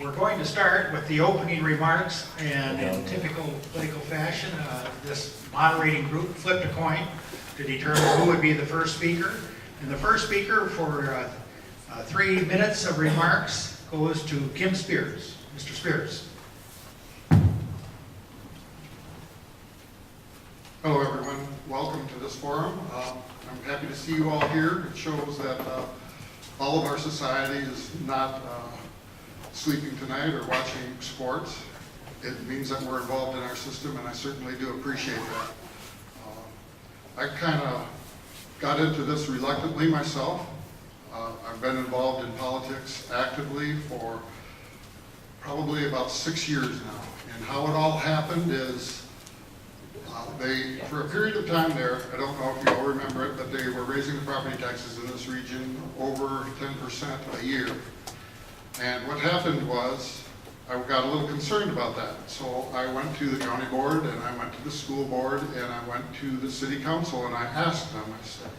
We're going to start with the opening remarks, and in typical political fashion, this moderating group flipped a coin to determine who would be the first speaker. And the first speaker for 3 minutes of remarks goes to Kim Spears. Mr. Spears. Hello everyone, welcome to this forum. I'm happy to see you all here. It shows that all of our society is not sleeping tonight or watching sports. It means that we're involved in our system, and I certainly do appreciate that. I kind of got into this reluctantly myself. I've been involved in politics actively for probably about 6 years now. And how it all happened is for a period of time there, I don't know if you all remember it, but they were raising the property taxes in this region over 10% a year. And what happened was, I got a little concerned about that. So I went to the county board, and I went to the school board, and I went to the city council, and I asked them, I said,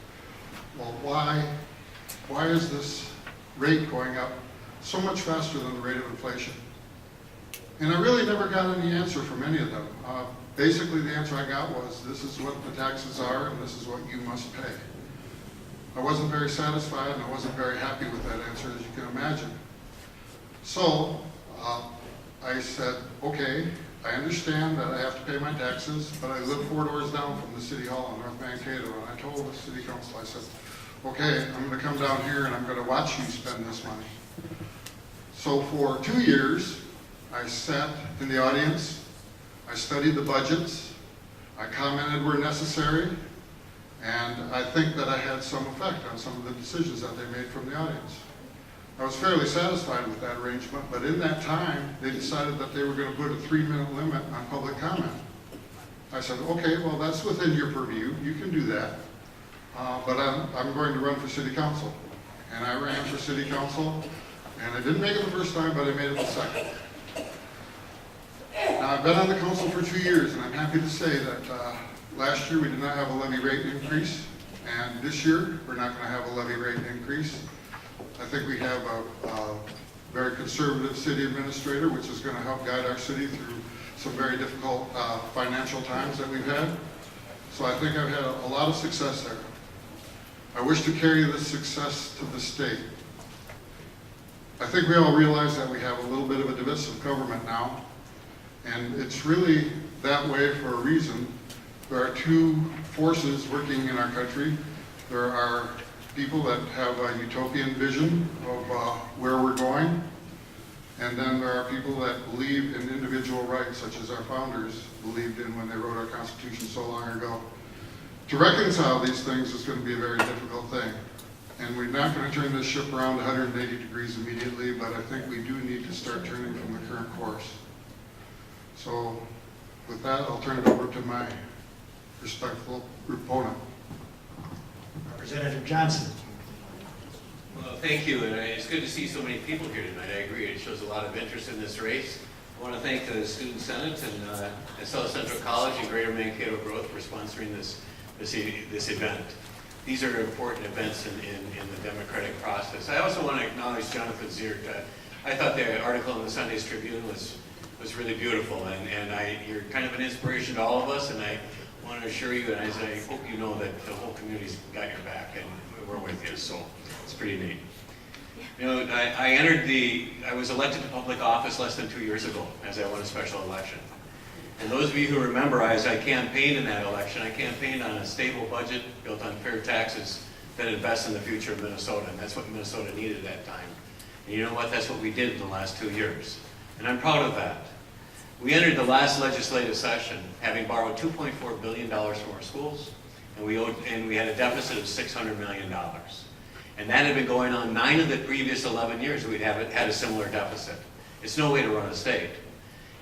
well, why is this rate going up so much faster than the rate of inflation? And I really never got any answer from any of them. Basically, the answer I got was, this is what the taxes are, and this is what you must pay. I wasn't very satisfied, and I wasn't very happy with that answer, as you can imagine. So I said, okay, I understand that I have to pay my taxes, but I live 4 doors down from the city hall in North Mankato, and I told the city council, I said, okay, I'm going to come down here and I'm going to watch you spend this money. So for 2 years, I sat in the audience, I studied the budgets, I commented where necessary, and I think that I had some effect on some of the decisions that they made from the audience. I was fairly satisfied with that arrangement, but in that time, they decided that they were going to put a 3-minute limit on public comment. I said, okay, well, that's within your purview. You can do that. But I'm going to run for city council. And I ran for city council, and I didn't make it the first time, but I made it the second. Now, I've been on the council for 2 years, and I'm happy to say that last year we did not have a levy rate increase, and this year we're not going to have a levy rate increase. I think we have a very conservative city administrator, which is going to help guide our city through some very difficult financial times that we've had. So I think I've had a lot of success there. I wish to carry this success to the state. I think we all realize that we have a little bit of a divisive government now, and it's really that way for a reason. There are 2 forces working in our country. There are people that have a utopian vision of where we're going, and then there are people that believe in individual rights, such as our founders believed in when they wrote our Constitution so long ago. To reconcile these things is going to be a very difficult thing, and we're not going to turn this ship around 180 degrees immediately, but I think we do need to start turning from the current course. So with that, I'll turn it over to my respectful opponent. Representative Johnson. Well, thank you, and it's good to see so many people here tonight. I agree, it shows a lot of interest in this race. I want to thank the Student Senate and South Central College and Greater Mankato Growth for sponsoring this event. These are important events in the democratic process. I also want to acknowledge Jonathan Ziert. I thought the article in the Sunday's Tribune was really beautiful, and you're kind of an inspiration to all of us, and I want to assure you, and I hope you know that the whole community's got your back, and we're with you, so it's pretty neat. You know, I was elected to public office less than 2 years ago as I won a special election. And those of you who remember, as I campaigned in that election, I campaigned on a stable budget built on fair taxes that invest in the future of Minnesota, and that's what Minnesota needed at that time. And you know what? That's what we did in the last 2 years. And I'm proud of that. We entered the last legislative session having borrowed $2.4 billion from our schools, and we had a deficit of $600 million. And that had been going on 9 of the previous 11 years. We'd had a similar deficit. It's no way to run a state.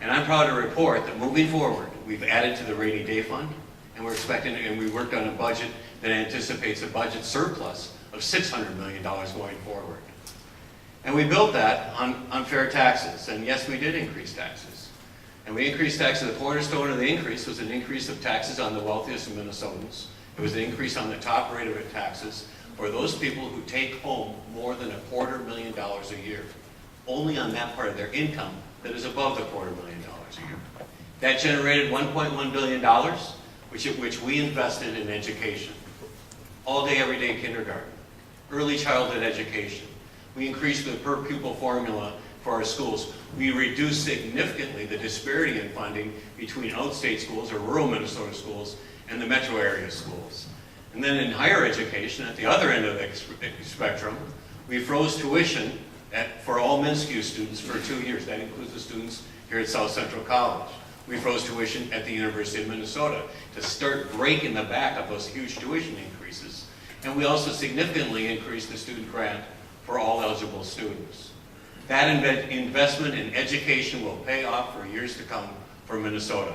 And I'm proud to report that moving forward, we've added to the rainy day fund, and we worked on a budget that anticipates a budget surplus of $600 million going forward. And we built that on fair taxes, and yes, we did increase taxes. And we increased taxes. The cornerstone of the increase was an increase of taxes on the wealthiest of Minnesotans. It was an increase on the top rate of taxes for those people who take home more than $250,000 a year. only on that part of their income that is above the $250,000 a year. That generated $1.1 billion, which we invested in education. All day, every day kindergarten, early childhood education. We increased the per pupil formula for our schools. We reduced significantly the disparity in funding between outstate schools or rural Minnesota schools and the metro area schools. And then in higher education, at the other end of the spectrum, we froze tuition for all MinSCU students for 2 years. That includes the students here at South Central College. We froze tuition at the University of Minnesota to start breaking the back of those huge tuition increases. And we also significantly increased the student grant for all eligible students. That investment in education will pay off for years to come for Minnesota.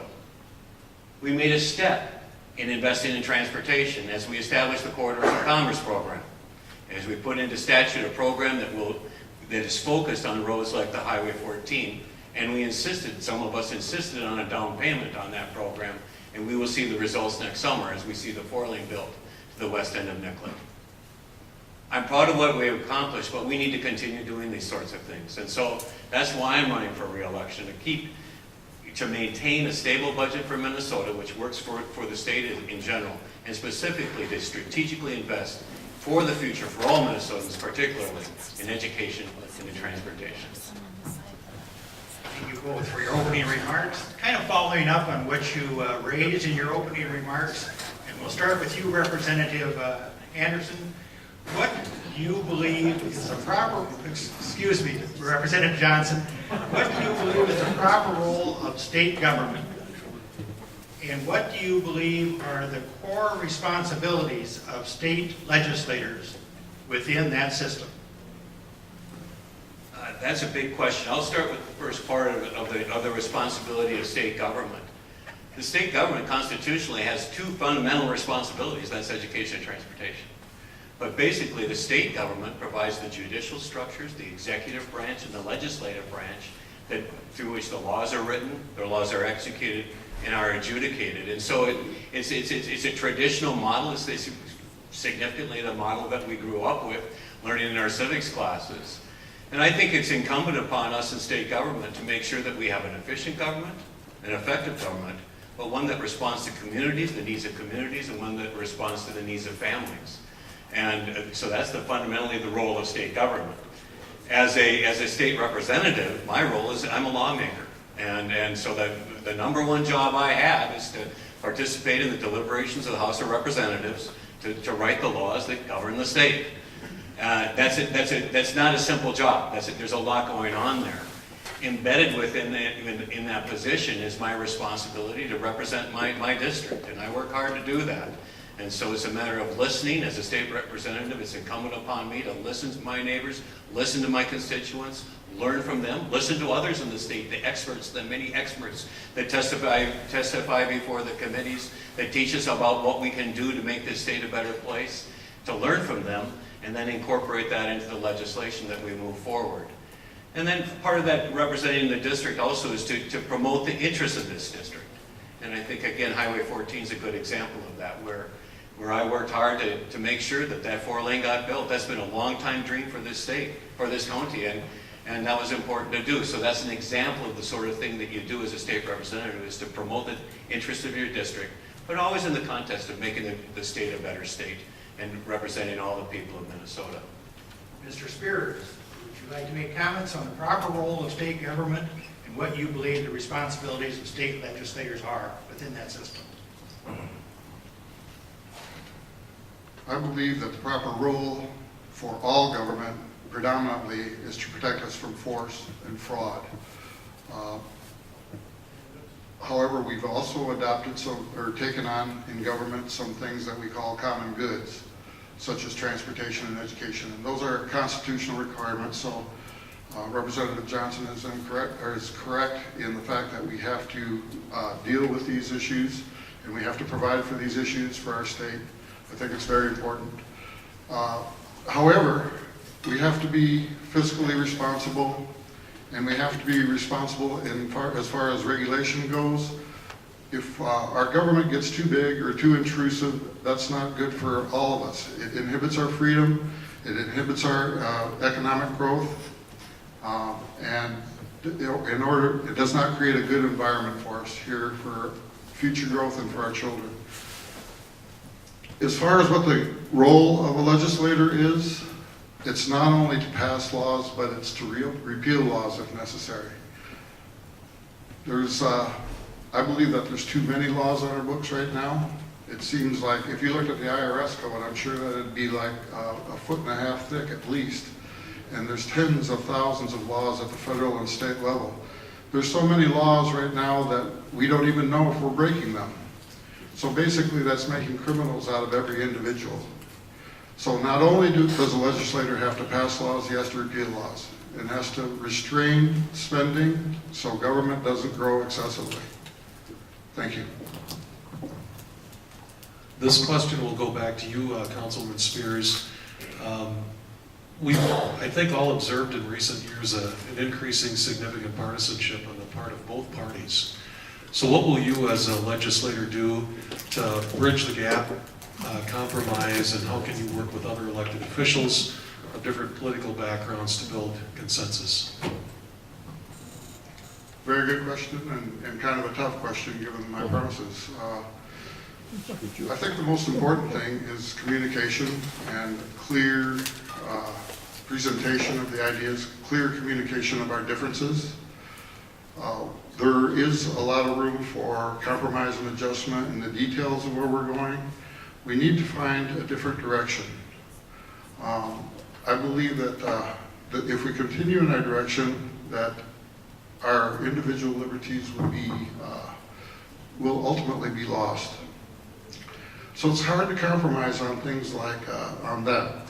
We made a step in investing in transportation as we established the Corridors of Commerce program, as we put into statute a program that is focused on roads like the Highway 14, and some of us insisted on a down payment on that program, and we will see the results next summer as we see the 4-lane built to the west end of Nicollet. I'm proud of what we have accomplished, but we need to continue doing these sorts of things. And so that's why I'm running for re-election, to maintain a stable budget for Minnesota, which works for the state in general, and specifically to strategically invest for the future, for all Minnesotans, particularly in education and in transportation. Thank you both for your opening remarks. Kind of following up on what you raised in your opening remarks, and we'll start with you, Representative Anderson. What do you believe is the proper, Representative Johnson, what do you believe is the proper role of state government? And what do you believe are the core responsibilities of state legislators within that system? That's a big question. I'll start with the first part of the responsibility of state government. The state government constitutionally has two fundamental responsibilities, that's education and transportation. But basically, the state government provides the judicial structures, the executive branch and the legislative branch, through which the laws are written, the laws are executed, and are adjudicated. And so it's a traditional model. It's significantly the model that we grew up with, learning in our civics classes. And I think it's incumbent upon us in state government to make sure that we have an efficient government, an effective government, but one that responds to communities, the needs of communities, and one that responds to the needs of families. And so that's fundamentally the role of state government. As a state representative, my role is I'm a lawmaker. And so the number one job I have is to participate in the deliberations of the House of Representatives to write the laws that govern the state. That's not a simple job. There's a lot going on there. Embedded within in that position is my responsibility to represent my district, and I work hard to do that. And so it's a matter of listening. As a state representative, it's incumbent upon me to listen to my neighbors, listen to my constituents, learn from them, listen to others in the state, the experts, the many experts that testify before the committees, that teach us about what we can do to make this state a better place, to learn from them, and then incorporate that into the legislation that we move forward. And then part of that representing the district also is to promote the interests of this district. And I think, again, Highway 14 is a good example of that, where I worked hard to make sure that 4-lane got built. That's been a long-time dream for this state, for this county, and that was important to do. So that's an example of the sort of thing that you do as a state representative, is to promote the interests of your district, but always in the context of making the state a better state and representing all the people of Minnesota. Mr. Spears, would you like to make comments on the proper role of state government and what you believe the responsibilities of state legislators are within that system? I believe that the proper role for all government predominantly is to protect us from force and fraud. However, we've also adopted taken on in government some things that we call common goods, such as transportation and education, and those are constitutional requirements. So Representative Johnson is correct in the fact that we have to deal with these issues, and we have to provide for these issues for our state. I think it's very important. However, we have to be fiscally responsible, and we have to be responsible as far as regulation goes. If our government gets too big or too intrusive, that's not good for all of us. It inhibits our freedom, it inhibits our economic growth. And in order, it does not create a good environment for us here for future growth and for our children. As far as what the role of a legislator is, it's not only to pass laws, but it's to repeal laws if necessary. I believe that there's too many laws on our books right now. It seems like if you looked at the IRS code, I'm sure that it'd be like a foot and a half thick at least. And there's tens of thousands of laws at the federal and state level. There's so many laws right now that we don't even know if we're breaking them. So basically that's making criminals out of every individual. So not only does a legislator have to pass laws, he has to repeal laws. And has to restrain spending so government doesn't grow excessively. Thank you. This question will go back to you, Councilman Spears. We've, I think, all observed in recent years an increasing significant partisanship on the part of both parties. So what will you as a legislator do to bridge the gap, compromise, and how can you work with other elected officials of different political backgrounds to build consensus? Very good question and kind of a tough question given my premises. I think the most important thing is communication and clear presentation of the ideas, clear communication of our differences. There is a lot of room for compromise and adjustment in the details of where we're going. We need to find a different direction. I believe that if we continue in that direction, that our individual liberties will ultimately be lost. So it's hard to compromise on things like on that.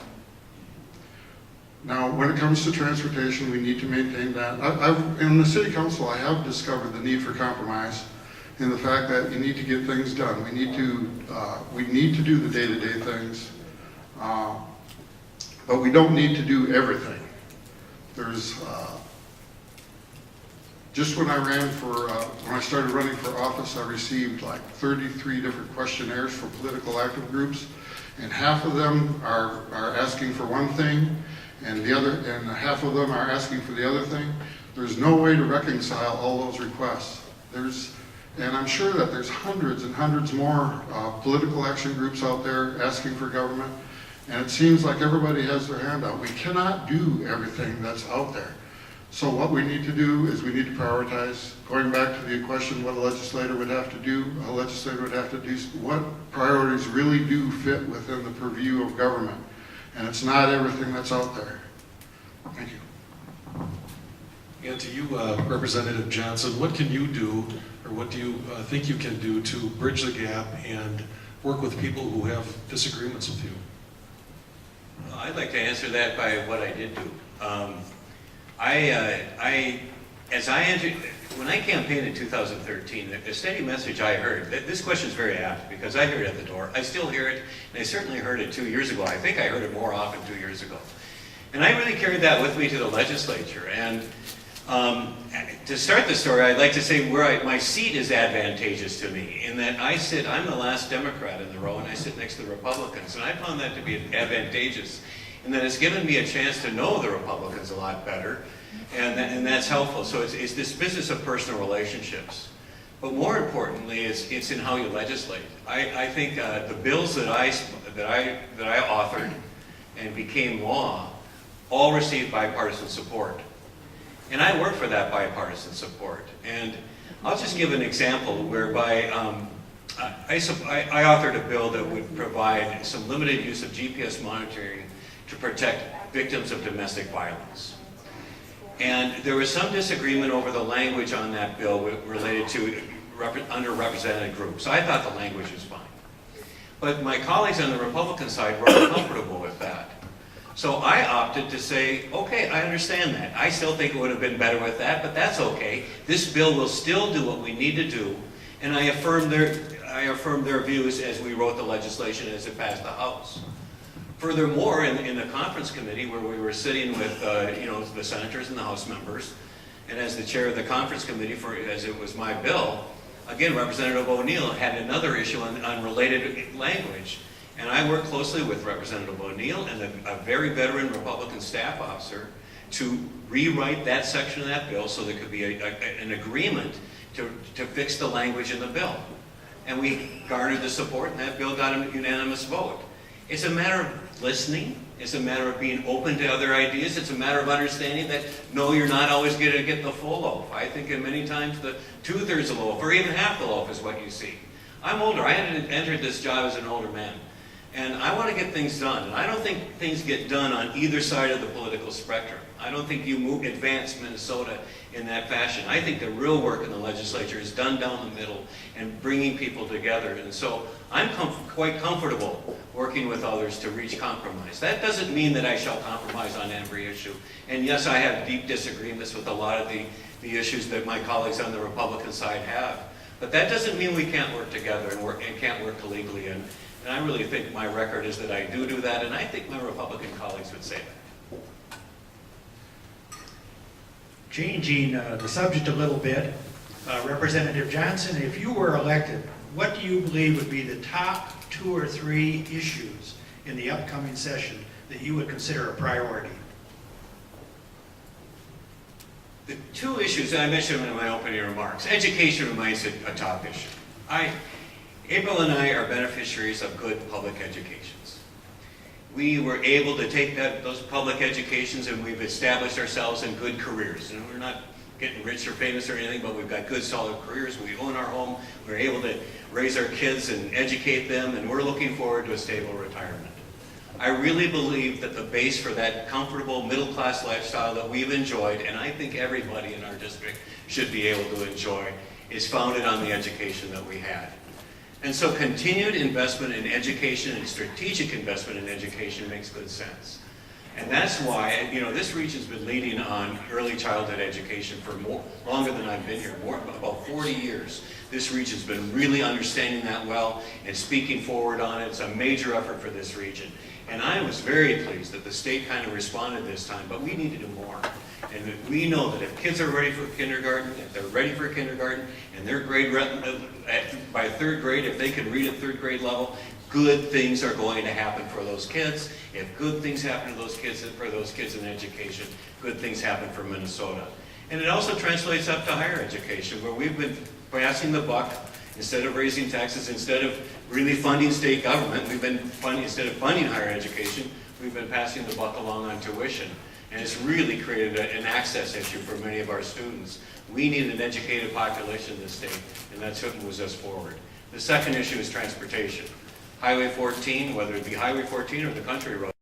Now, when it comes to transportation, we need to maintain that. In the city council, I have discovered the need for compromise in the fact that you need to get things done. We need to do the day-to-day things, but we don't need to do everything. Just when I started running for office, I received like 33 different questionnaires for political active groups, and half of them are asking for one thing, and half of them are asking for the other thing. There's no way to reconcile all those requests. And I'm sure that there's hundreds and hundreds more political action groups out there asking for government, and it seems like everybody has their hand out. We cannot do everything that's out there. So what we need to do is we need to prioritize. Going back to the question what a legislator would have to do, what priorities really do fit within the purview of government. And it's not everything that's out there. Thank you. And to you, Representative Johnson, what can you do, or what do you think you can do to bridge the gap and work with people who have disagreements with you? I'd like to answer that by what I did do. When I campaigned in 2013, a steady message I heard, this question is very apt because I heard it at the door. I still hear it, and I certainly heard it 2 years ago. I think I heard it more often 2 years ago. And I really carried that with me to the legislature. And to start the story, I'd like to say my seat is advantageous to me in that I'm the last Democrat in the row, and I sit next to the Republicans. And I found that to be advantageous in that it's given me a chance to know the Republicans a lot better. And that's helpful. So it's this business of personal relationships. But more importantly, it's in how you legislate. I think the bills that I authored and became law all received bipartisan support. And I work for that bipartisan support. And I'll just give an example whereby I authored a bill that would provide some limited use of GPS monitoring to protect victims of domestic violence. And there was some disagreement over the language on that bill related to underrepresented groups. I thought the language was fine. But my colleagues on the Republican side were uncomfortable with that. So I opted to say, okay, I understand that. I still think it would have been better with that, but that's okay. This bill will still do what we need to do. And I affirmed their views as we wrote the legislation as it passed the House. Furthermore, in the conference committee where we were sitting with the senators and the House members, and as the chair of the conference committee, as it was my bill, again, Representative O'Neill had another issue on related language. And I worked closely with Representative O'Neill and a very veteran Republican staff officer to rewrite that section of that bill so there could be an agreement to fix the language in the bill. And we garnered the support, and that bill got a unanimous vote. It's a matter of listening. It's a matter of being open to other ideas. It's a matter of understanding that, no, you're not always going to get the full loaf. I think in many times the 2/3 of the loaf, or even half the loaf is what you see. I'm older. I had entered this job as an older man. And I want to get things done. And I don't think things get done on either side of the political spectrum. I don't think you advance Minnesota in that fashion. I think the real work in the legislature is done down the middle and bringing people together. And so I'm quite comfortable working with others to reach compromise. That doesn't mean that I shall compromise on every issue. And yes, I have deep disagreements with a lot of the issues that my colleagues on the Republican side have. But that doesn't mean we can't work together and can't work collegially. And I really think my record is that I do that, and I think my Republican colleagues would say that. Changing the subject a little bit, Representative Johnson, if you were elected, what do you believe would be the top 2 or 3 issues in the upcoming session that you would consider a priority? The 2 issues that I mentioned in my opening remarks, education remains a top issue. April and I are beneficiaries of good public educations. We were able to take those public educations and we've established ourselves in good careers. And we're not getting rich or famous or anything, but we've got good solid careers. We own our home. We're able to raise our kids and educate them, and we're looking forward to a stable retirement. I really believe that the base for that comfortable middle-class lifestyle that we've enjoyed, and I think everybody in our district should be able to enjoy, is founded on the education that we had. And so continued investment in education and strategic investment in education makes good sense. And that's why, this region's been leading on early childhood education for longer than I've been here, about 40 years. This region's been really understanding that well and speaking forward on it. It's a major effort for this region. And I was very pleased that the state kind of responded this time, but we need to do more. And we know that if kids are ready for kindergarten, if they're ready for kindergarten, and their grade, by 3rd grade, if they can read at 3rd grade level, good things are going to happen for those kids. If good things happen to those kids, for those kids in education, good things happen for Minnesota. And it also translates up to higher education, where we've been passing the buck. Instead of raising taxes, instead of really funding state government, instead of funding higher education, we've been passing the buck along on tuition. And it's really created an access issue for many of our students. We need an educated population in this state, and that's what moves us forward. The second issue is transportation. Highway 14, whether it be Highway 14 or the country road,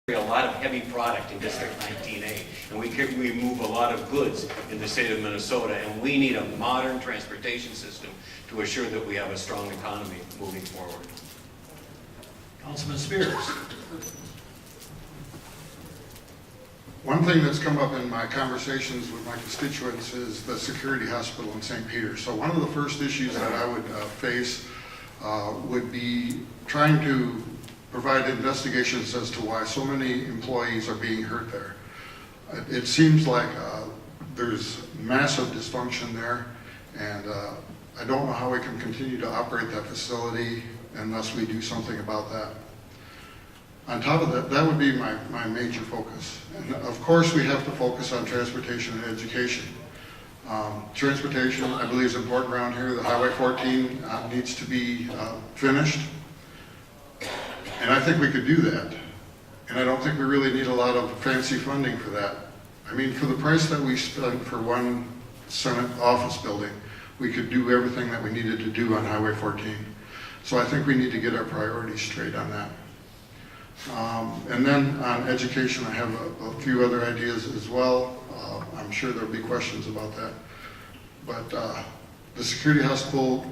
a lot of heavy product in District 19A, and we move a lot of goods in the state of Minnesota, and we need a modern transportation system to assure that we have a strong economy moving forward. Councilman Spears. One thing that's come up in my conversations with my constituents is the security hospital in St. Peter. So one of the first issues that I would face would be trying to provide investigations as to why so many employees are being hurt there. It seems like there's massive dysfunction there, and I don't know how we can continue to operate that facility unless we do something about that. On top of that, that would be my major focus. And of course, we have to focus on transportation and education. Transportation, I believe, is important around here. The Highway 14 needs to be finished. And I think we could do that. And I don't think we really need a lot of fancy funding for that. I mean, for the price that we spent for one Senate office building, we could do everything that we needed to do on Highway 14. So I think we need to get our priorities straight on that. And then on education, I have a few other ideas as well. I'm sure there'll be questions about that. But the security hospital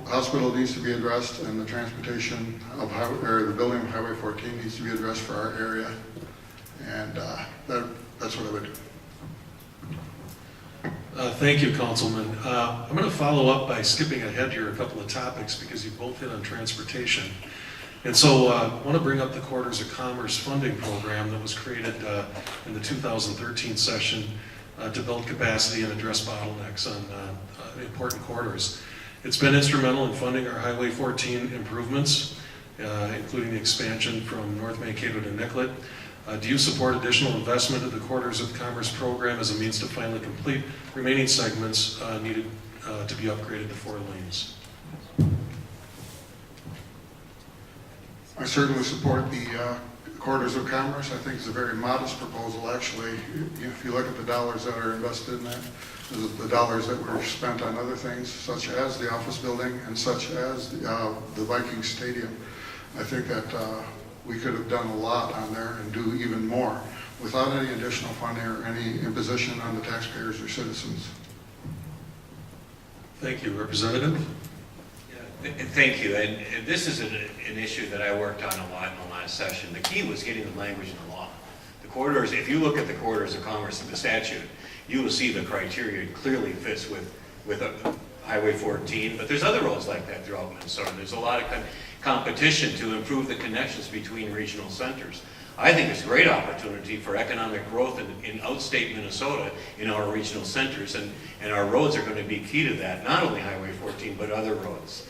needs to be addressed, and the transportation of the building of Highway 14 needs to be addressed for our area. And that's what I would do. Thank you, Councilman. I'm going to follow up by skipping ahead here a couple of topics because you both hit on transportation. And so I want to bring up the Quarters of Commerce funding program that was created in the 2013 session to build capacity and address bottlenecks on important corridors. It's been instrumental in funding our Highway 14 improvements, including the expansion from North Mankato to Nicollet. Do you support additional investment in the Corridors of Commerce program as a means to finally complete remaining segments needed to be upgraded to 4 lanes? I certainly support the Corridors of Commerce. I think it's a very modest proposal, actually. If you look at the dollars that are invested in that, the dollars that were spent on other things, such as the office building and such as the Viking Stadium, I think that we could have done a lot on there and do even more without any additional funding or any imposition on the taxpayers or citizens. Thank you. Representative? Thank you, and this is an issue that I worked on a lot in the last session. The key was getting the language in the law. The corridors, if you look at the Corridors of Commerce in the statute, you will see the criteria clearly fits with Highway 14, but there's other roads like that throughout Minnesota. There's a lot of competition to improve the connections between regional centers. I think it's a great opportunity for economic growth in outstate Minnesota in our regional centers, and our roads are going to be key to that, not only Highway 14, but other roads.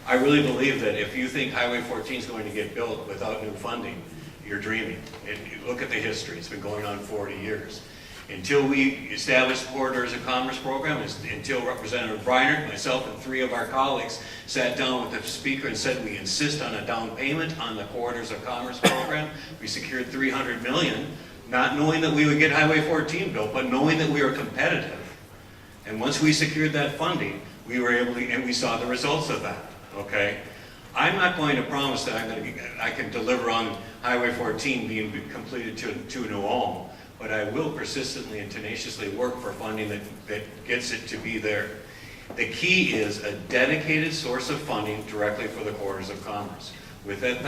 I really believe that if you think Highway 14 is going to get built without new funding, you're dreaming. And look at the history. It's been going on 40 years. Until we established the Corridors of Commerce program, until Representative Breinert, myself, and 3 of our colleagues sat down with the speaker and said we insist on a down payment on the Corridors of Commerce program, we secured $300 million, not knowing that we would get Highway 14 built, but knowing that we were competitive. And once we secured that funding, we were able to, and we saw the results of that. Okay, I'm not going to promise that I can deliver on Highway 14 being completed to New Ulm, but I will persistently and tenaciously work for funding that gets it to be there. The key is a dedicated source of funding directly for the Corridors of Commerce. Without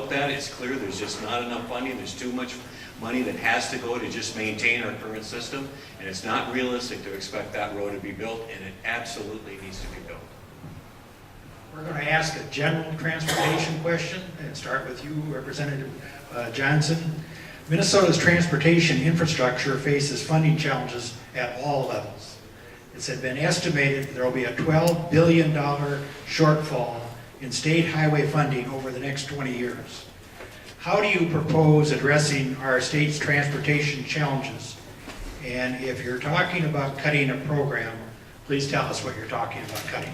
that, it's clear there's just not enough funding. There's too much money that has to go to just maintain our current system, and it's not realistic to expect that road to be built, and it absolutely needs to be built. We're going to ask a general transportation question and start with you, Representative Johnson. Minnesota's transportation infrastructure faces funding challenges at all levels. It's been estimated there will be a $12 billion shortfall in state highway funding over the next 20 years. How do you propose addressing our state's transportation challenges? And if you're talking about cutting a program, please tell us what you're talking about cutting.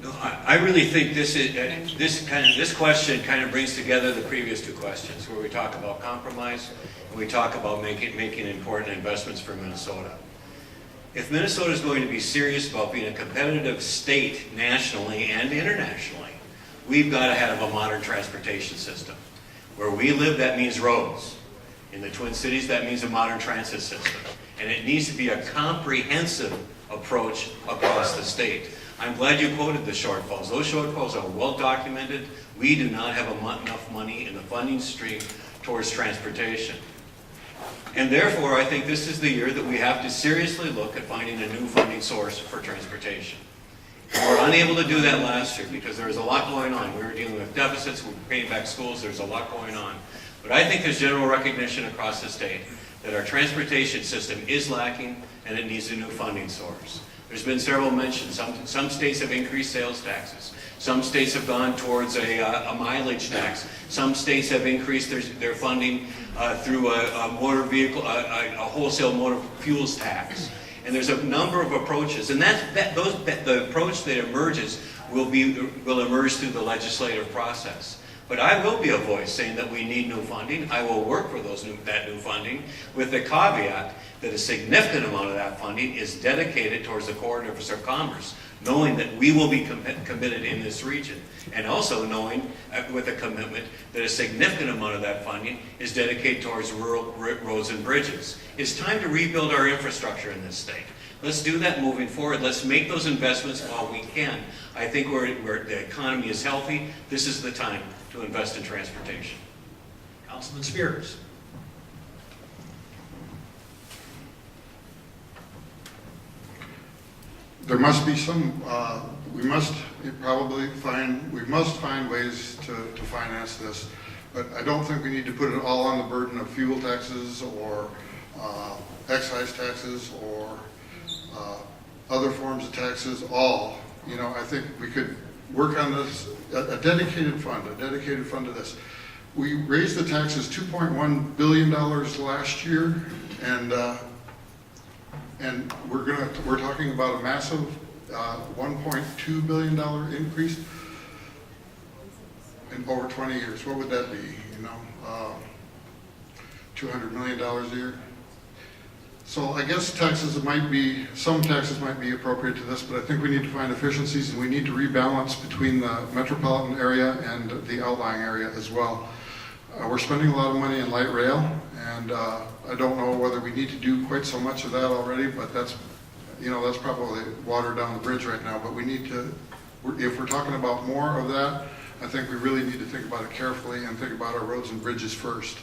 No, I really think this question kind of brings together the previous 2 questions, where we talk about compromise and we talk about making important investments for Minnesota. If Minnesota is going to be serious about being a competitive state nationally and internationally, we've got to have a modern transportation system. Where we live, that means roads. In the Twin Cities, that means a modern transit system. And it needs to be a comprehensive approach across the state. I'm glad you quoted the shortfalls. Those shortfalls are well documented. We do not have enough money in the funding stream towards transportation. And therefore, I think this is the year that we have to seriously look at finding a new funding source for transportation. We were unable to do that last year because there was a lot going on. We were dealing with deficits, we were paying back schools, there's a lot going on. But I think there's general recognition across the state that our transportation system is lacking and it needs a new funding source. There's been several mentions. Some states have increased sales taxes. Some states have gone towards a mileage tax. Some states have increased their funding through a motor vehicle, a wholesale motor fuels tax. And there's a number of approaches, and the approach that emerges will emerge through the legislative process. But I will be a voice saying that we need new funding. I will work for that new funding with the caveat that a significant amount of that funding is dedicated towards the Corridors of Commerce, knowing that we will be committed in this region, and also knowing with a commitment that a significant amount of that funding is dedicated towards rural roads and bridges. It's time to rebuild our infrastructure in this state. Let's do that moving forward. Let's make those investments while we can. I think where the economy is healthy, this is the time to invest in transportation. Councilman Spears. There must be some, we must find ways to finance this, but I don't think we need to put it all on the burden of fuel taxes or excise taxes or other forms of taxes, I think we could work on this, a dedicated fund to this. We raised the taxes $2.1 billion last year, and we're talking about a massive $1.2 billion increase in over 20 years. What would that be? You know, $200 million a year. So I guess some taxes might be appropriate to this, but I think we need to find efficiencies, and we need to rebalance between the metropolitan area and the outlying area as well. We're spending a lot of money in light rail, and I don't know whether we need to do quite so much of that already, but that's probably water down the bridge right now. But we need to, if we're talking about more of that, I think we really need to think about it carefully and think about our roads and bridges first.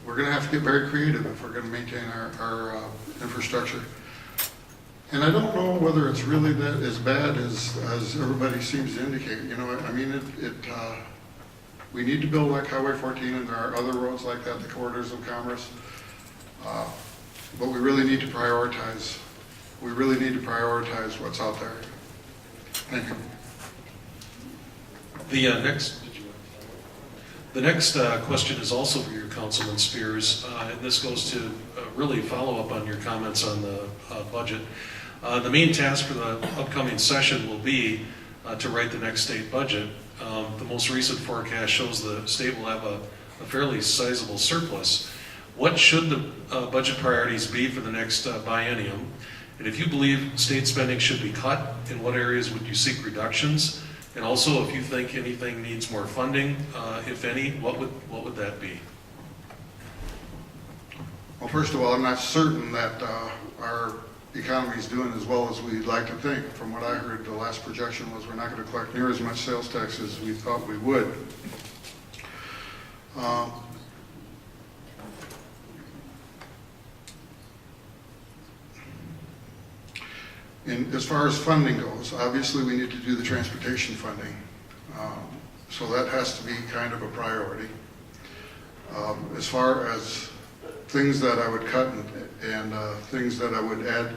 We're going to have to get very creative if we're going to maintain our infrastructure. And I don't know whether it's really that as bad as everybody seems to indicate. You know, I mean, we need to build like Highway 14, and there are other roads like that, the corridors of commerce. But we really need to prioritize. We really need to prioritize what's out there. Thank you. The next question is also for you, Councilman Spears, and this goes to really follow up on your comments on the budget. The main task for the upcoming session will be to write the next state budget. The most recent forecast shows the state will have a fairly sizable surplus. What should the budget priorities be for the next biennium? And if you believe state spending should be cut, in what areas would you seek reductions? And also, if you think anything needs more funding, if any, what would that be? Well, first of all, I'm not certain that our economy is doing as well as we'd like to think. From what I heard, the last projection was we're not going to collect near as much sales tax as we thought we would. And as far as funding goes, obviously we need to do the transportation funding. So that has to be kind of a priority. As far as things that I would cut and things that I would add,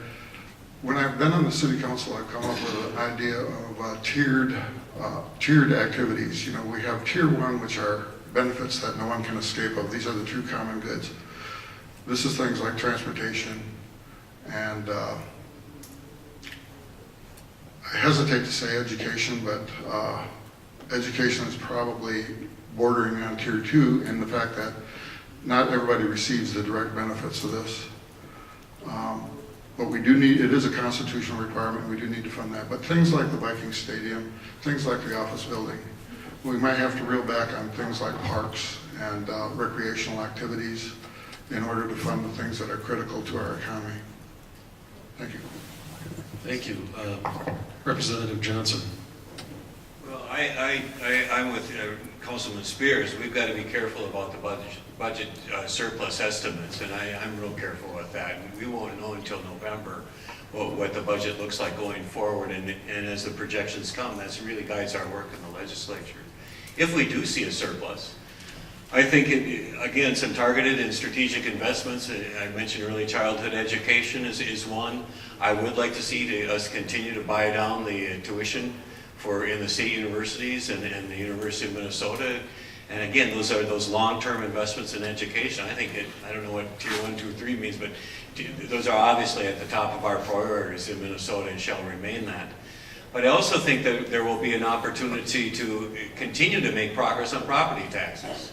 when I've been on the city council, I've come up with an idea of tiered activities. You know, we have tier one, which are benefits that no one can escape of. These are the true common goods. This is things like transportation, and I hesitate to say education, but education is probably bordering on tier two in the fact that not everybody receives the direct benefits of this. But we do need, it is a constitutional requirement, we do need to fund that. But things like the Viking Stadium, things like the office building, we might have to reel back on things like parks and recreational activities in order to fund the things that are critical to our economy. Thank you. Thank you. Representative Johnson. Well, I'm with Councilman Spears. We've got to be careful about the budget surplus estimates, and I'm real careful with that. We won't know until November what the budget looks like going forward, and as the projections come, that's really guides our work in the legislature. If we do see a surplus, I think, again, some targeted and strategic investments. I mentioned early childhood education is one. I would like to see us continue to buy down the tuition in the state universities and the University of Minnesota. And again, those are those long-term investments in education. I don't know what tier 1, 2, 3 means, but those are obviously at the top of our priorities in Minnesota and shall remain that. But I also think that there will be an opportunity to continue to make progress on property taxes.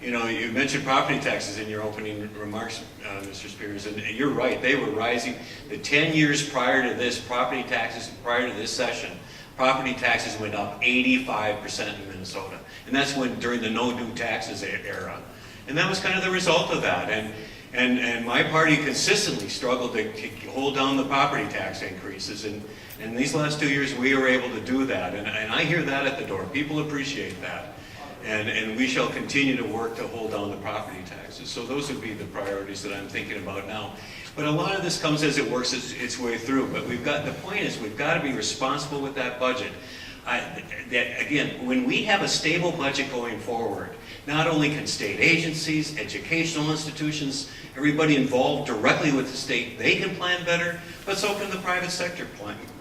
You know, you mentioned property taxes in your opening remarks, Mr. Spears, and you're right, they were rising. The 10 years prior to this, property taxes, prior to this session, property taxes went up 85% in Minnesota. And that's during the no new taxes era. And that was kind of the result of that. And my party consistently struggled to hold down the property tax increases. And these last 2 years, we were able to do that. And I hear that at the door. People appreciate that. And we shall continue to work to hold down the property taxes. So those would be the priorities that I'm thinking about now. But a lot of this comes as it works its way through. But the point is, we've got to be responsible with that budget. Again, when we have a stable budget going forward, not only can state agencies, educational institutions, everybody involved directly with the state, they can plan better, but so can the private sector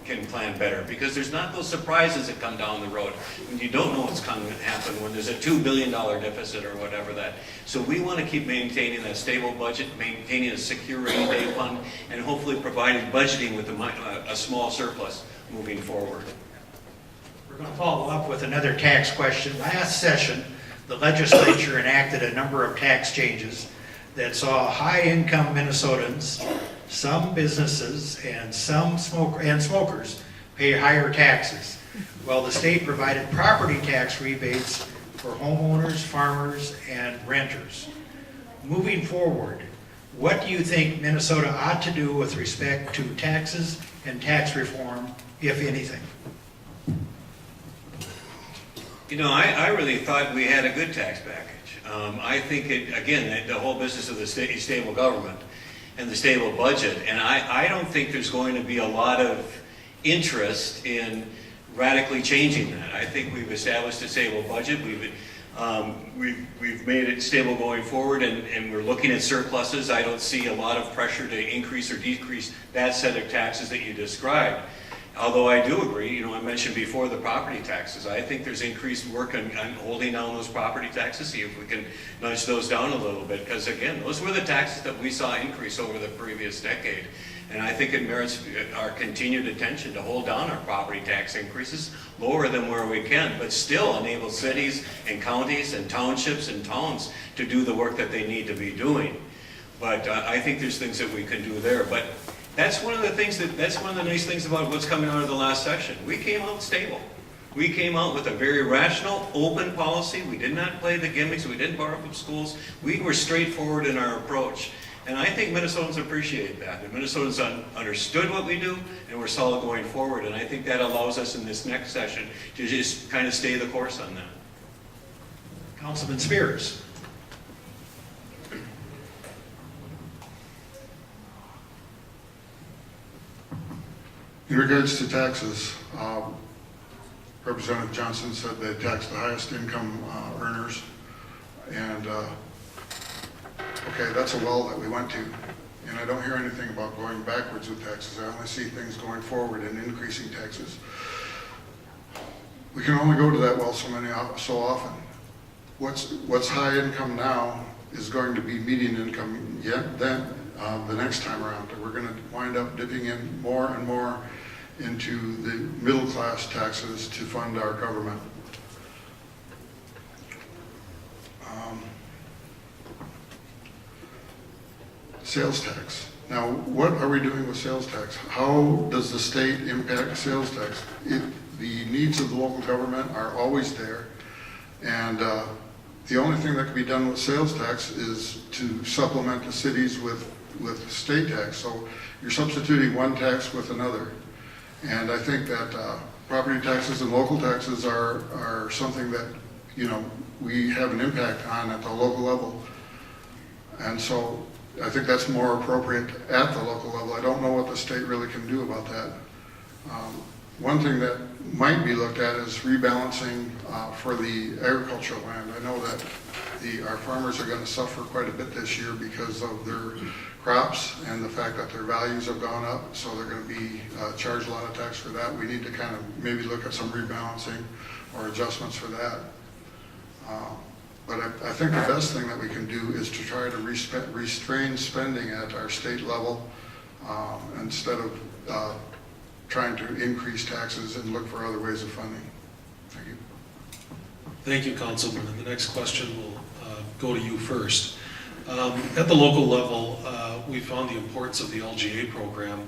can plan better, because there's not those surprises that come down the road when you don't know what's coming to happen, when there's a $2 billion deficit or whatever that. So we want to keep maintaining a stable budget, maintaining a secure rainy day fund, and hopefully providing budgeting with a small surplus moving forward. We're going to follow up with another tax question. Last session, the legislature enacted a number of tax changes that saw high-income Minnesotans, some businesses, and smokers pay higher taxes, while the state provided property tax rebates for homeowners, farmers, and renters. Moving forward, what do you think Minnesota ought to do with respect to taxes and tax reform, if anything? You know, I really thought we had a good tax package. I think, again, the whole business of the stable government and the stable budget, and I don't think there's going to be a lot of interest in radically changing that. I think we've established a stable budget. We've made it stable going forward, and we're looking at surpluses. I don't see a lot of pressure to increase or decrease that set of taxes that you described. Although I do agree, you know, I mentioned before the property taxes. I think there's increased work on holding down those property taxes, see if we can nudge those down a little bit. Because again, those were the taxes that we saw increase over the previous decade. And I think it merits our continued attention to hold down our property tax increases, lower them where we can, but still enable cities and counties and townships and towns to do the work that they need to be doing. But I think there's things that we can do there. But that's one of the things that's one of the nice things about what's coming out of the last section. We came out stable. We came out with a very rational, open policy. We did not play the gimmicks. We didn't borrow from schools. We were straightforward in our approach. And I think Minnesotans appreciate that. And Minnesotans understood what we do, and we're solid going forward. And I think that allows us in this next session to just kind of stay the course on that. Councilman Spears. In regards to taxes, Representative Johnson said they taxed the highest income earners, and okay, that's a well that we went to, and I don't hear anything about going backwards with taxes. I only see things going forward and increasing taxes. We can only go to that well so often. What's high income now is going to be median income the next time around. We're going to wind up dipping in more and more into the middle class taxes to fund our government. Sales tax. Now, what are we doing with sales tax? How does the state impact sales tax? The needs of the local government are always there, and the only thing that can be done with sales tax is to supplement the cities with state tax. So you're substituting one tax with another. And I think that property taxes and local taxes are something that, you know, we have an impact on at the local level. And so I think that's more appropriate at the local level. I don't know what the state really can do about that. One thing that might be looked at is rebalancing for the agricultural land. I know that our farmers are going to suffer quite a bit this year because of their crops and the fact that their values have gone up, so they're going to be charged a lot of tax for that. We need to kind of maybe look at some rebalancing or adjustments for that. But I think the best thing that we can do is to try to restrain spending at our state level instead of trying to increase taxes and look for other ways of funding. Thank you. Thank you, Councilman. And the next question will go to you first. At the local level, we found the importance of the LGA program,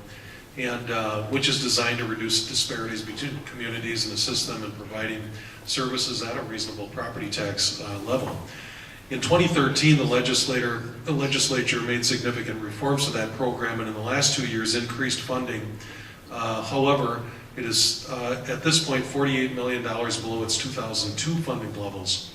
and which is designed to reduce disparities between communities and assist them in providing services at a reasonable property tax level. In 2013, the legislature made significant reforms to that program, and in the last 2 years increased funding. However, it is at this point $48 million below its 2002 funding levels.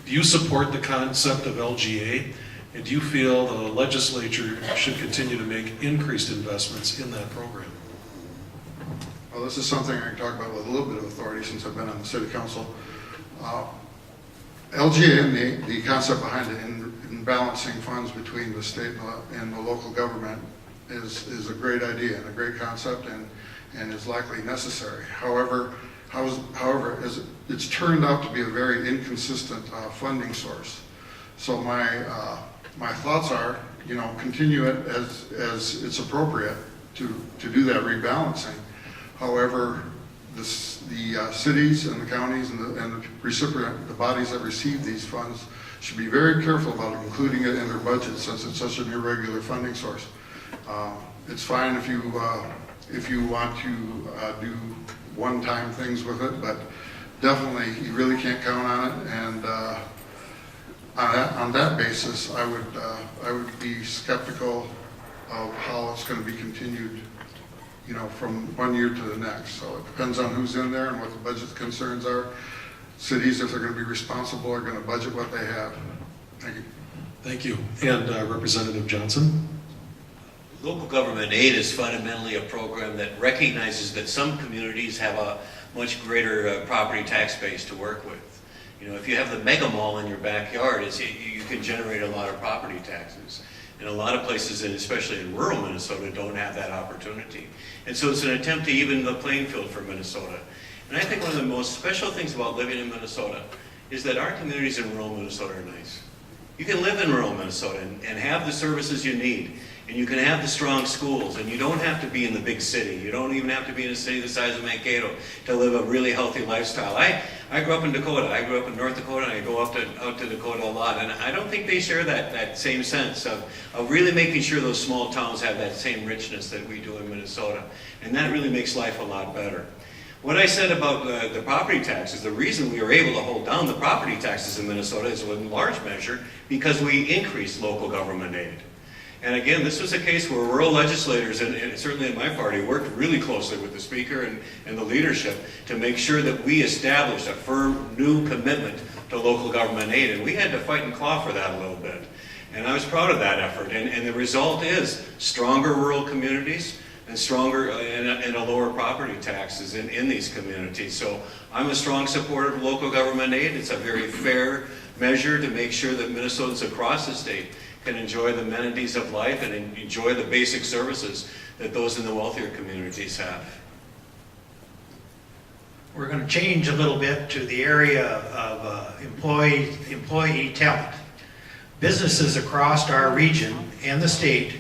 Do you support the concept of LGA, and do you feel the legislature should continue to make increased investments in that program? Well, this is something I can talk about with a little bit of authority since I've been on the city council. LGA and the concept behind it in balancing funds between the state and the local government is a great idea and a great concept, and and is likely necessary. However, as it's turned out to be a very inconsistent funding source. So my thoughts are, continue it as it's appropriate to do that rebalancing. However, the cities and the counties and the bodies that receive these funds should be very careful about including it in their budget since it's such an irregular funding source. It's fine if you want to do one-time things with it, but definitely you really can't count on it. And on that basis, I would be skeptical of how it's going to be continued, from one year to the next. So it depends on who's in there and what the budget concerns are. Cities, if they're going to be responsible, are going to budget what they have. Thank you. Thank you. And Representative Johnson? Local government aid is fundamentally a program that recognizes that some communities have a much greater property tax base to work with. If you have the mega mall in your backyard, you can generate a lot of property taxes. And a lot of places, and especially in rural Minnesota, don't have that opportunity. And so it's an attempt to even the playing field for Minnesota. And I think one of the most special things about living in Minnesota is that our communities in rural Minnesota are nice. You can live in rural Minnesota and have the services you need, and you can have the strong schools, and you don't have to be in the big city. You don't even have to be in a city the size of Mankato to live a really healthy lifestyle. I grew up in Dakota. I grew up in North Dakota, and I go out to Dakota a lot, and I don't think they share that same sense of really making sure those small towns have that same richness that we do in Minnesota, and that really makes life a lot better. What I said about the property taxes, the reason we were able to hold down the property taxes in Minnesota is in large measure because we increased local government aid. And again, this was a case where rural legislators, and certainly in my party, worked really closely with the Speaker and the leadership to make sure that we established a firm new commitment to local government aid. And we had to fight and claw for that a little bit. And I was proud of that effort. And the result is stronger rural communities, and stronger and a lower property taxes in these communities. So I'm a strong supporter of local government aid. It's a very fair measure to make sure that Minnesotans across the state can enjoy the amenities of life and enjoy the basic services that those in the wealthier communities have. We're going to change a little bit to the area of employee talent. Businesses across our region and the state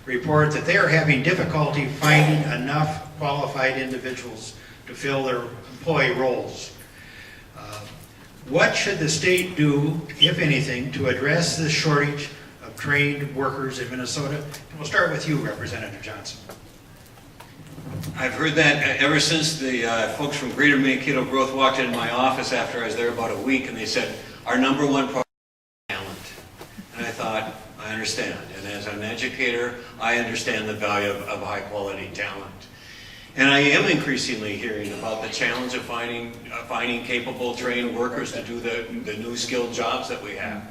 report that they are having difficulty finding enough qualified individuals to fill their employee roles. What should the state do, if anything, to address this shortage of trained workers in Minnesota? And we'll start with you, Representative Johnson. I've heard that ever since the folks from Greater Mankato Growth walked into my office after I was there about a week, and they said, our number one priority is talent. And I thought, I understand. And as an educator, I understand the value of high-quality talent. And I am increasingly hearing about the challenge of finding capable, trained workers to do the new skilled jobs that we have.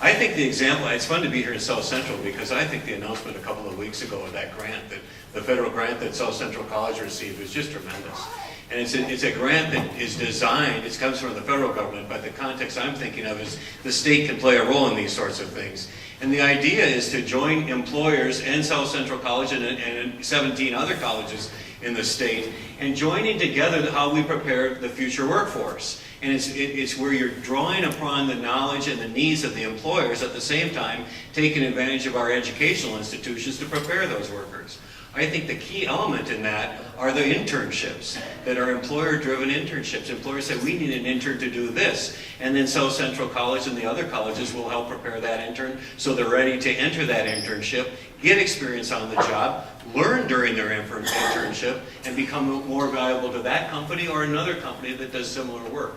I think the example, it's fun to be here in South Central because I think the announcement a couple of weeks ago of that grant, the federal grant that South Central College received was just tremendous. And it's a grant that is designed, it comes from the federal government, but the context I'm thinking of is the state can play a role in these sorts of things. And the idea is to join employers and South Central College and 17 other colleges in the state and joining together how we prepare the future workforce. And it's where you're drawing upon the knowledge and the needs of the employers at the same time taking advantage of our educational institutions to prepare those workers. I think the key element in that are the internships that are employer-driven internships. Employers say, we need an intern to do this. And then South Central College and the other colleges will help prepare that intern so they're ready to enter that internship, get experience on the job, learn during their internship, and become more valuable to that company or another company that does similar work.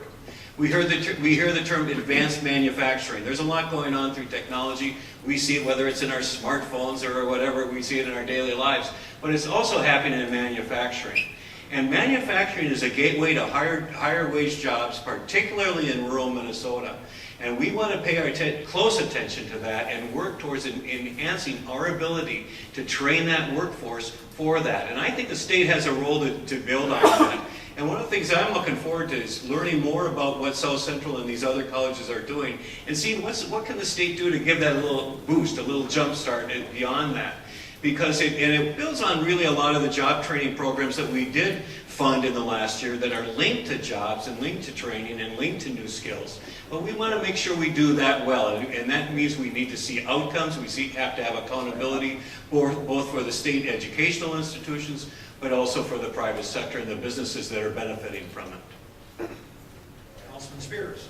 We hear the term advanced manufacturing. There's a lot going on through technology. We see it whether it's in our smartphones or whatever, we see it in our daily lives. But it's also happening in manufacturing. And manufacturing is a gateway to higher wage jobs, particularly in rural Minnesota. And we want to pay our close attention to that and work towards enhancing our ability to train that workforce for that. And I think the state has a role to build on that. And one of the things I'm looking forward to is learning more about what South Central and these other colleges are doing and seeing what can the state do to give that a little boost, a little jump start and beyond that. because it builds on really a lot of the job training programs that we did fund in the last year that are linked to jobs and linked to training and linked to new skills. But we want to make sure we do that well, and that means we need to see outcomes. We have to have accountability both for the state educational institutions, but also for the private sector and the businesses that are benefiting from it. Councilman Spears.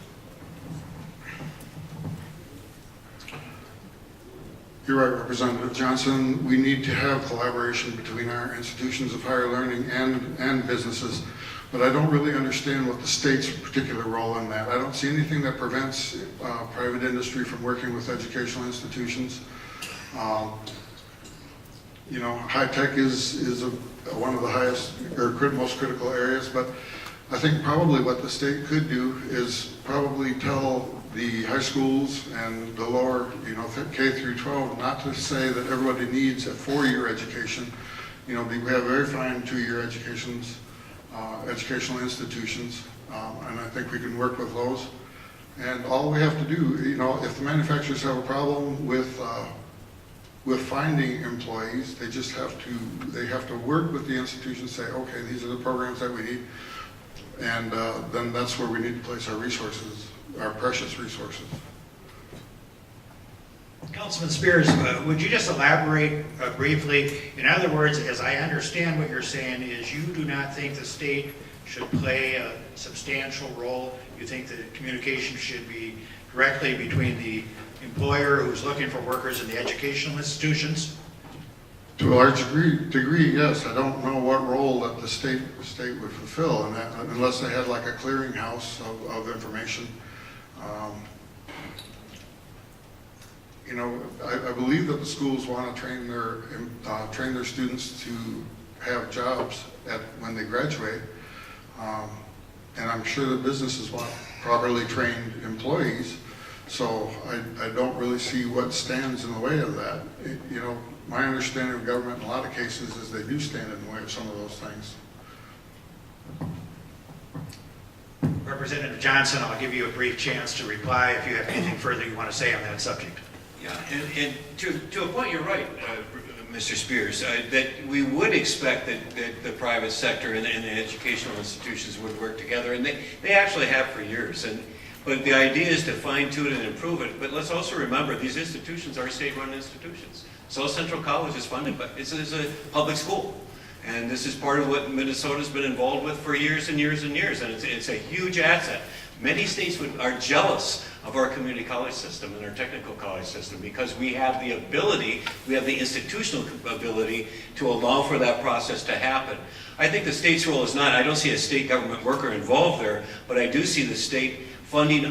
You're right, Representative Johnson. We need to have collaboration between our institutions of higher learning and businesses, but I don't really understand what the state's particular role in that. I don't see anything that prevents private industry from working with educational institutions. You know, high tech is one of the highest or most critical areas, but I think probably what the state could do is probably tell the high schools and the lower, you know, K through 12, not to say that everybody needs a 4-year education. You know, we have very fine 2-year educations, educational institutions, and I think we can work with those. And all we have to do, you know, if the manufacturers have a problem with finding employees, they just have to work with the institution, say, okay, these are the programs that we need, and then that's where we need to place our resources, our precious resources. Councilman Spears, would you just elaborate briefly? In other words, as I understand what you're saying, is you do not think the state should play a substantial role. You think that communication should be directly between the employer who's looking for workers and the educational institutions? To a large degree, yes. I don't know what role that the state would fulfill in that, unless they had like a clearinghouse of information. You know, I believe that the schools want to train their students to have jobs when they graduate, and I'm sure the businesses want properly trained employees. So I don't really see what stands in the way of that. You know, my understanding of government in a lot of cases is they do stand in the way of some of those things. Representative Johnson, I'll give you a brief chance to reply if you have anything further you want to say on that subject. Yeah, and to a point, you're right, Mr. Spears, that we would expect that the private sector and the educational institutions would work together, and they actually have for years. But the idea is to fine-tune and improve it. But let's also remember, these institutions are state-run institutions. South Central College is funded, but it's a public school. And this is part of what Minnesota's been involved with for years and years and years, and it's a huge asset. Many states are jealous of our community college system and our technical college system because we have the ability, we have the institutional ability to allow for that process to happen. I think the state's role is not, I don't see a state government worker involved there, but I do see the state funding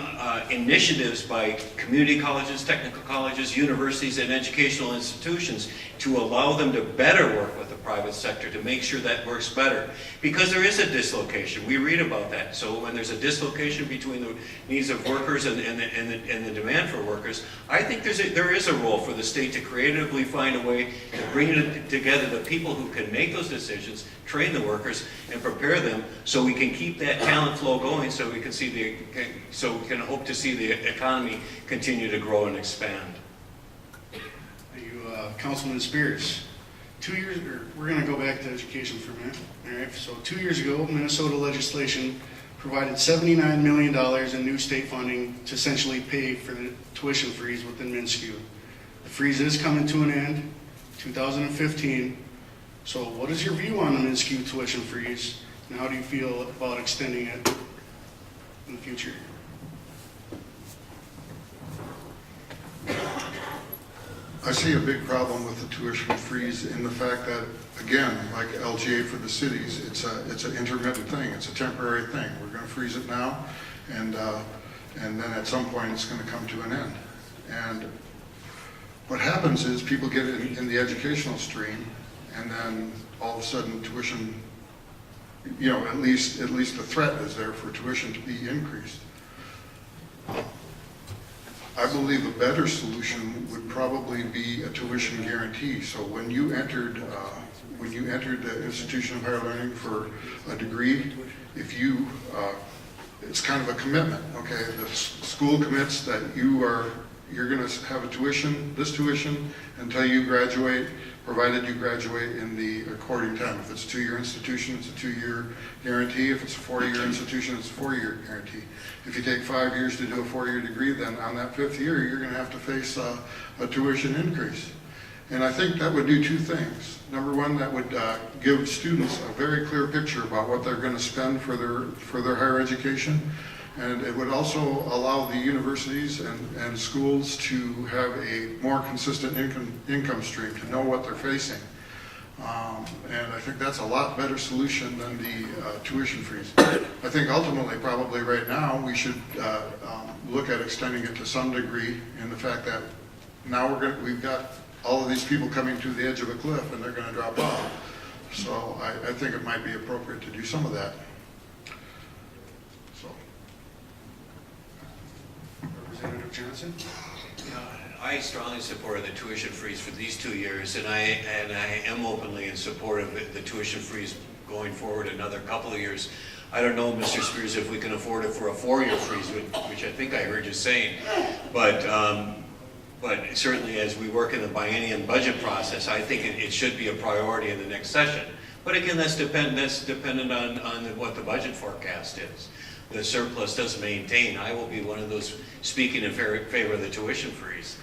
initiatives by community colleges, technical colleges, universities, and educational institutions to allow them to better work with the private sector to make sure that works better. Because there is a dislocation. We read about that. So when there's a dislocation between the needs of workers and the demand for workers, I think there is a role for the state to creatively find a way to bring together the people who can make those decisions, train the workers, and prepare them so we can keep that talent flow going so we can hope to see the economy continue to grow and expand. Councilman Spears, we're going to go back to education for a minute. All right, so 2 years ago, Minnesota legislation provided $79 million in new state funding to essentially pay for the tuition freeze within MnSCU. The freeze is coming to an end, 2015. So what is your view on the MnSCU tuition freeze, and how do you feel about extending it in the future? I see a big problem with the tuition freeze in the fact that, again, like LGA for the cities, it's an intermittent thing. It's a temporary thing. We're going to freeze it now, and then at some point it's going to come to an end. And what happens is people get in the educational stream, and then all of a sudden tuition, you know, at least the threat is there for tuition to be increased. I believe a better solution would probably be a tuition guarantee. So when you entered the institution of higher learning for a degree, if it's kind of a commitment. Okay, the school commits that you are you're going to have a tuition, this tuition, until you graduate, provided you graduate in the according time. If it's a 2-year institution, it's a 2-year guarantee. If it's a 4-year institution, it's a 4-year guarantee. If you take 5 years to do a 4-year degree, then on that 5th year, you're going to have to face a tuition increase. And I think that would do 2 things. Number one, that would give students a very clear picture about what they're going to spend for their higher education. And it would also allow the universities and schools to have a more consistent income stream, to know what they're facing. And I think that's a lot better solution than the tuition freeze. I think ultimately, probably right now, we should look at extending it to some degree in the fact that now we've got all of these people coming to the edge of a cliff and they're going to drop off. So I think it might be appropriate to do some of that. So. Representative Johnson? I strongly support the tuition freeze for these 2 years, and I am openly in support of the tuition freeze going forward another couple of years. I don't know, Mr. Spears, if we can afford it for a 4-year freeze, which I think I heard you saying, but certainly as we work in the biennium budget process, I think it should be a priority in the next session. But again, that's dependent on what the budget forecast is. The surplus does maintain. I will be one of those speaking in favor of the tuition freeze.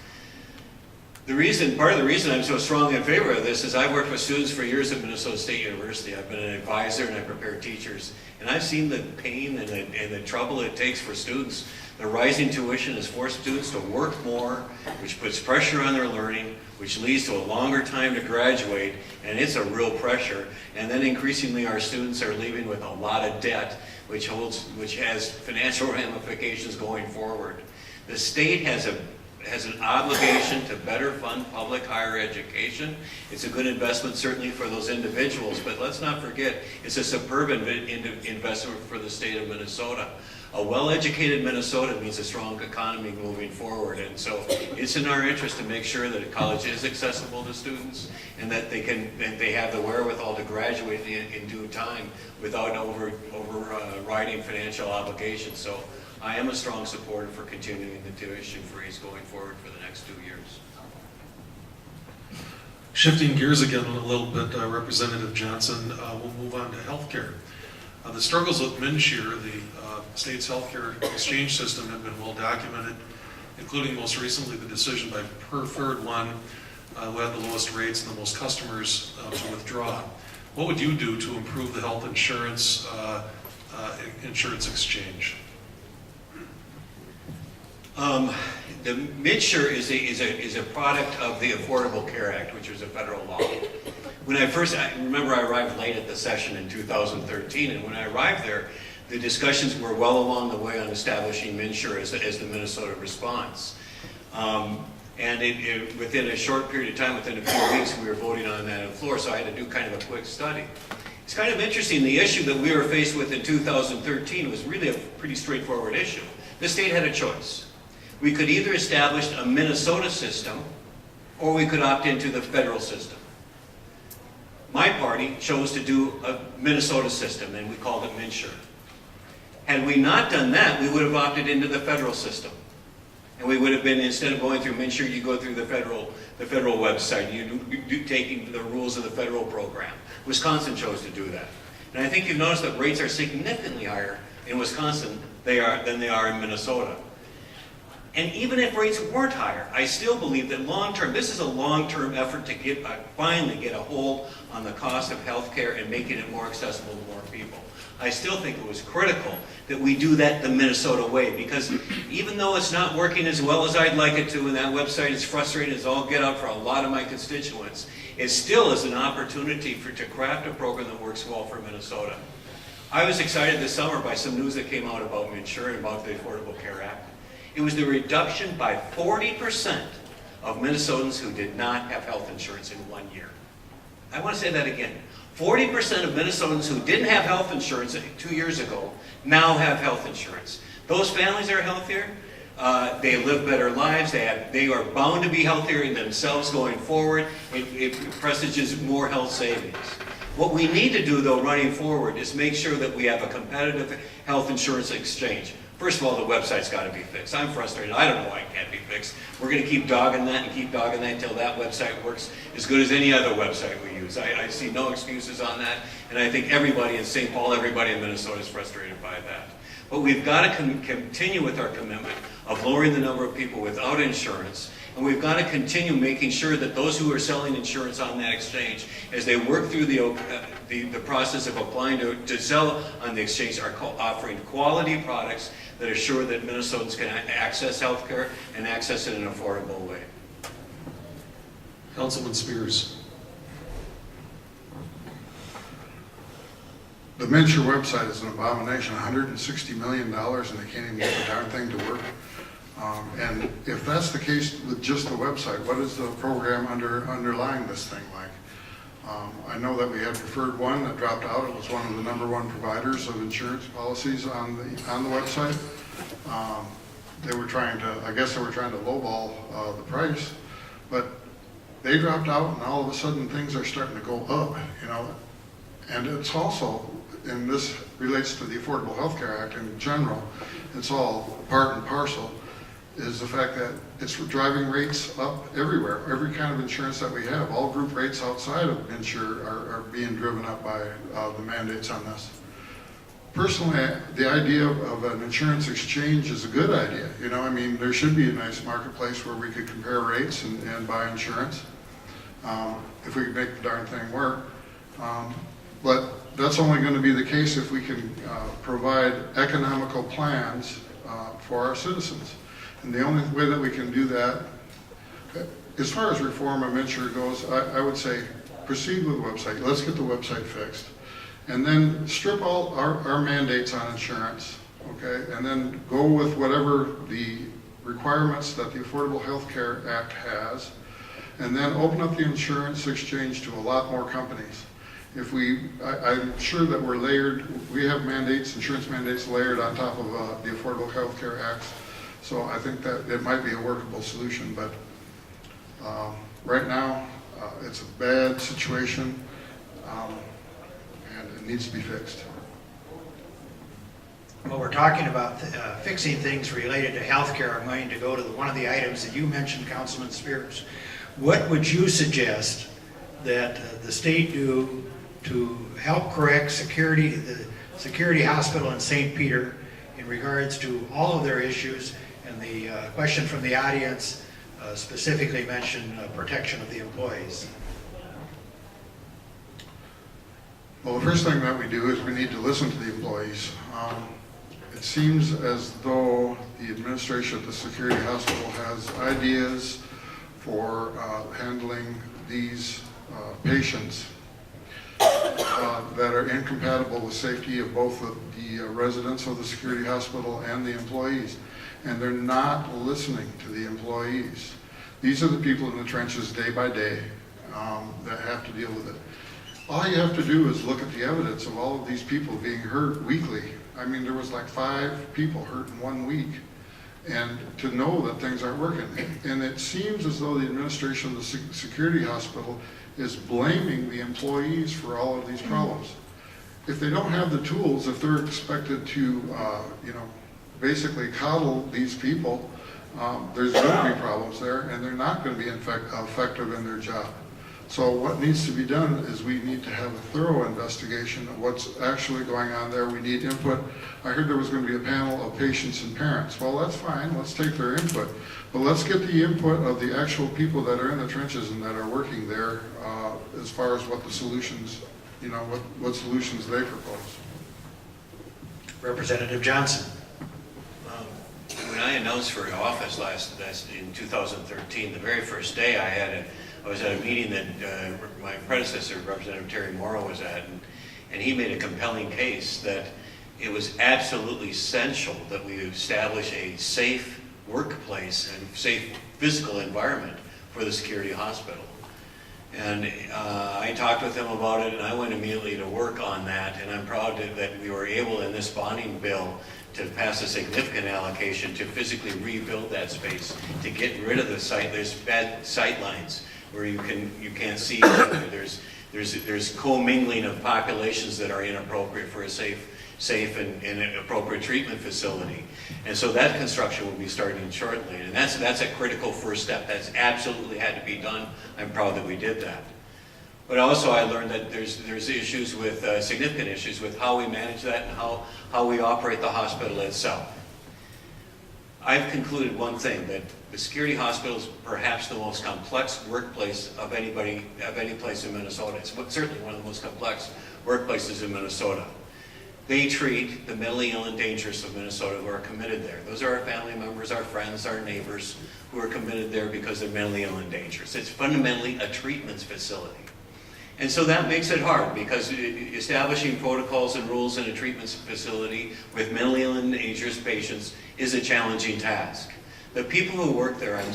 Part of the reason I'm so strongly in favor of this is I've worked with students for years at Minnesota State University. I've been an advisor and I prepare teachers. And I've seen the pain and the trouble it takes for students. The rising tuition has forced students to work more, which puts pressure on their learning, which leads to a longer time to graduate, and it's a real pressure. And then increasingly our students are leaving with a lot of debt, which has financial ramifications going forward. The state has an obligation to better fund public higher education. It's a good investment certainly for those individuals, but let's not forget it's a superb investment for the state of Minnesota. A well-educated Minnesota means a strong economy moving forward, and so it's in our interest to make sure that college is accessible to students and that they have the wherewithal to graduate in due time without overriding financial obligations. So I am a strong supporter for continuing the tuition freeze going forward for the next 2 years. Shifting gears again a little bit, Representative Johnson, we'll move on to healthcare. The struggles with MNsure, the state's healthcare exchange system, have been well documented, including most recently the decision by Preferred One, who had the lowest rates and the most customers to withdraw. What would you do to improve the health insurance exchange? The MNsure is a product of the Affordable Care Act, which was a federal law. I remember I arrived late at the session in 2013, and when I arrived there, the discussions were well along the way on establishing MNsure as the Minnesota response. And within a short period of time, within a few weeks, we were voting on that on the floor, so I had to do kind of a quick study. It's kind of interesting, the issue that we were faced with in 2013 was really a pretty straightforward issue. The state had a choice. We could either establish a Minnesota system, or we could opt into the federal system. My party chose to do a Minnesota system, and we called it MNsure. Had we not done that, we would have opted into the federal system. And we would have been, instead of going through MNsure, you go through the federal website, you taking the rules of the federal program. Wisconsin chose to do that. And I think you've noticed that rates are significantly higher in Wisconsin than they are in Minnesota. And even if rates weren't higher, I still believe that long-term, this is a long-term effort to finally get a hold on the cost of health care and making it more accessible to more people. I still think it was critical that we do that the Minnesota way, because even though it's not working as well as I'd like it to, and that website is frustrating as all get out for a lot of my constituents, it still is an opportunity to craft a program that works well for Minnesota. I was excited this summer by some news that came out about MNsure and about the Affordable Care Act. It was the reduction by 40% of Minnesotans who did not have health insurance in 1 year. I want to say that again. 40% of Minnesotans who didn't have health insurance 2 years ago now have health insurance. Those families are healthier. They live better lives. They are bound to be healthier in themselves going forward. It presages more health savings. What we need to do, though, running forward is make sure that we have a competitive health insurance exchange. First of all, the website's got to be fixed. I'm frustrated. I don't know why it can't be fixed. We're going to keep dogging that and keep dogging that until that website works as good as any other website we use. I see no excuses on that, and I think everybody in St. Paul, everybody in Minnesota is frustrated by that. But we've got to continue with our commitment of lowering the number of people without insurance, and we've got to continue making sure that those who are selling insurance on that exchange, as they work through the process of applying to sell on the exchange, are offering quality products that assure that Minnesotans can access health care and access it in an affordable way. Councilman Spears. The Mincher website is an abomination, $160 million, and they can't even get the darn thing to work. And if that's the case with just the website, what is the program underlying this thing like? I know that we had Preferred One that dropped out. It was one of the #1 providers of insurance policies on the website. They were trying to, I guess they were trying to lowball the price, but they dropped out, and all of a sudden things are starting to go up, you know. And it's also, and this relates to the Affordable Health Care Act in general, it's all part and parcel, is the fact that it's driving rates up everywhere. Every kind of insurance that we have, all group rates outside of insure are being driven up by the mandates on this. Personally, the idea of an insurance exchange is a good idea. You know, I mean, there should be a nice marketplace where we could compare rates and buy insurance if we could make the darn thing work. But that's only going to be the case if we can provide economical plans for our citizens. And the only way that we can do that, as far as reform of Mincher goes, I would say proceed with the website. Let's get the website fixed. And then strip all our mandates on insurance, okay? And then go with whatever the requirements that the Affordable Health Care Act has, and then open up the insurance exchange to a lot more companies. If I'm sure that we're layered, we have mandates, insurance mandates layered on top of the Affordable Health Care Act. So I think that it might be a workable solution, but right now it's a bad situation and it needs to be fixed. Well, we're talking about fixing things related to healthcare. I'm going to go to one of the items that you mentioned, Councilman Spears. What would you suggest that the state do to help correct the Security Hospital in St. Peter in regards to all of their issues? And the question from the audience specifically mentioned protection of the employees. Well, the first thing that we do is we need to listen to the employees. It seems as though the administration at the Security Hospital has ideas for handling these patients that are incompatible with safety of both the residents of the Security Hospital and the employees. And they're not listening to the employees. These are the people in the trenches day by day that have to deal with it. All you have to do is look at the evidence of all of these people being hurt weekly. I mean, there was like 5 people hurt in 1 week. And to know that things aren't working. And it seems as though the administration of the Security Hospital is blaming the employees for all of these problems. If they don't have the tools, if they're expected to, basically coddle these people, there's going to be problems there, and they're not going to be effective in their job. So what needs to be done is we need to have a thorough investigation of what's actually going on there. We need input. I heard there was going to be a panel of patients and parents. Well, that's fine. Let's take their input. But let's get the input of the actual people that are in the trenches and that are working there as far as what the solutions, what solutions they propose. Representative Johnson. When I announced for office in 2013, the very first day I was at a meeting that my predecessor, Representative Terry Morrow, was at, and he made a compelling case that it was absolutely essential that we establish a safe workplace and safe physical environment for the Security Hospital. And I talked with him about it, and I went immediately to work on that, and I'm proud that we were able in this bonding bill to pass a significant allocation to physically rebuild that space, to get rid of there's bad sight lines where you can't see each other. There's commingling of populations that are inappropriate for a safe safe and an appropriate treatment facility. And so that construction will be starting shortly. And that's a critical first step. That's absolutely had to be done. I'm proud that we did that. But also I learned that there's issues with, significant issues with how we manage that and how we operate the hospital itself. I've concluded one thing, that the security hospital is perhaps the most complex workplace of any place in Minnesota. It's certainly one of the most complex workplaces in Minnesota. They treat the mentally ill and dangerous of Minnesota who are committed there. Those are our family members, our friends, our neighbors who are committed there because they're mentally ill and dangerous. It's fundamentally a treatment facility. And so that makes it hard, because establishing protocols and rules in a treatment facility with mentally ill and dangerous patients is a challenging task. The people who work there, I'm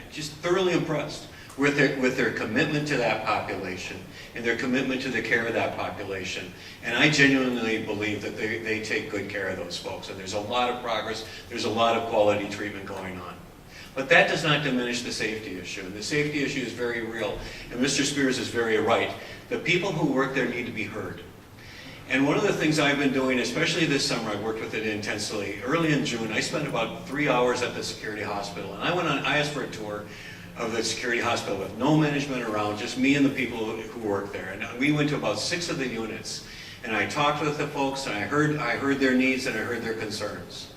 just thoroughly impressed with their commitment to that population and their commitment to the care of that population. And I genuinely believe that they take good care of those folks. And there's a lot of progress, there's a lot of quality treatment going on. But that does not diminish the safety issue. And the safety issue is very real. And Mr. Spears is very right. The people who work there need to be heard. And one of the things I've been doing, especially this summer, I worked with it intensely. Early in June, I spent about 3 hours at the security hospital. And I asked for a tour of the security hospital with no management around, just me and the people who work there. And we went to about 6 of the units. And I talked with the folks, and I heard their needs and I heard their concerns.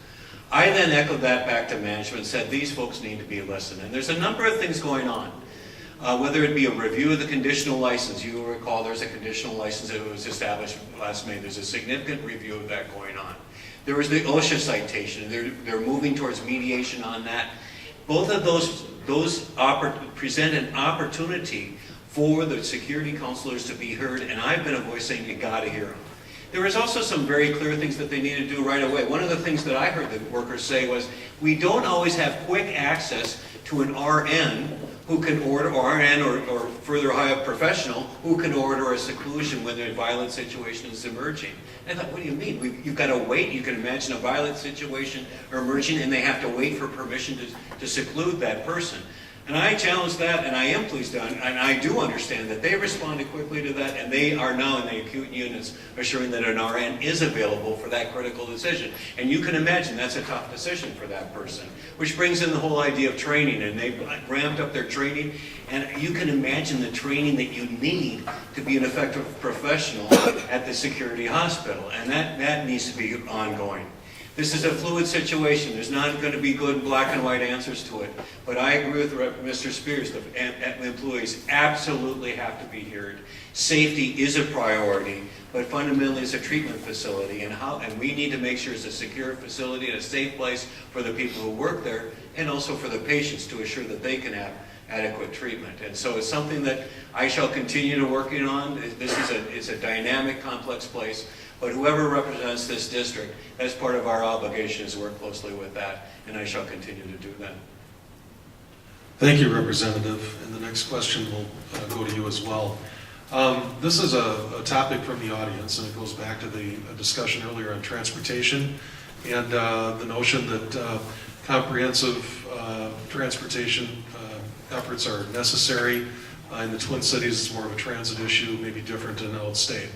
I then echoed that back to management and said, these folks need to be listened. And there's a number of things going on. Whether it be a review of the conditional license. You will recall there's a conditional license that was established last May. There's a significant review of that going on. There was the OSHA citation. They're moving towards mediation on that. Both of those present an opportunity for the security counselors to be heard, and I've been a voice saying you got to hear them. There was also some very clear things that they need to do right away. One of the things that I heard the workers say was, we don't always have quick access to an RN who can order, RN or further high up professional, who can order a seclusion when a violent situation is emerging. And I thought, what do you mean? You've got to wait. You can imagine a violent situation emerging and they have to wait for permission to seclude that person. And I challenge that, and I am pleased to, and I do understand that they responded quickly to that, and they are now in the acute units assuring that an RN is available for that critical decision. And you can imagine that's a tough decision for that person, which brings in the whole idea of training, and they've ramped up their training, and you can imagine the training that you need to be an effective professional at the security hospital, and that needs to be ongoing. This is a fluid situation. There's not going to be good black and white answers to it. But I agree with Mr. Spears. The employees absolutely have to be heard. Safety is a priority, but fundamentally it's a treatment facility. And we need to make sure it's a secure facility and a safe place for the people who work there, and also for the patients to assure that they can have adequate treatment. And so it's something that I shall continue to working on. It's a dynamic, complex place. But whoever represents this district, as part of our obligation, is to work closely with that, and I shall continue to do that. Thank you, Representative. And the next question will go to you as well. This is a topic from the audience, and it goes back to the discussion earlier on transportation and the notion that comprehensive transportation efforts are necessary. In the Twin Cities, it's more of a transit issue, maybe different in outstate.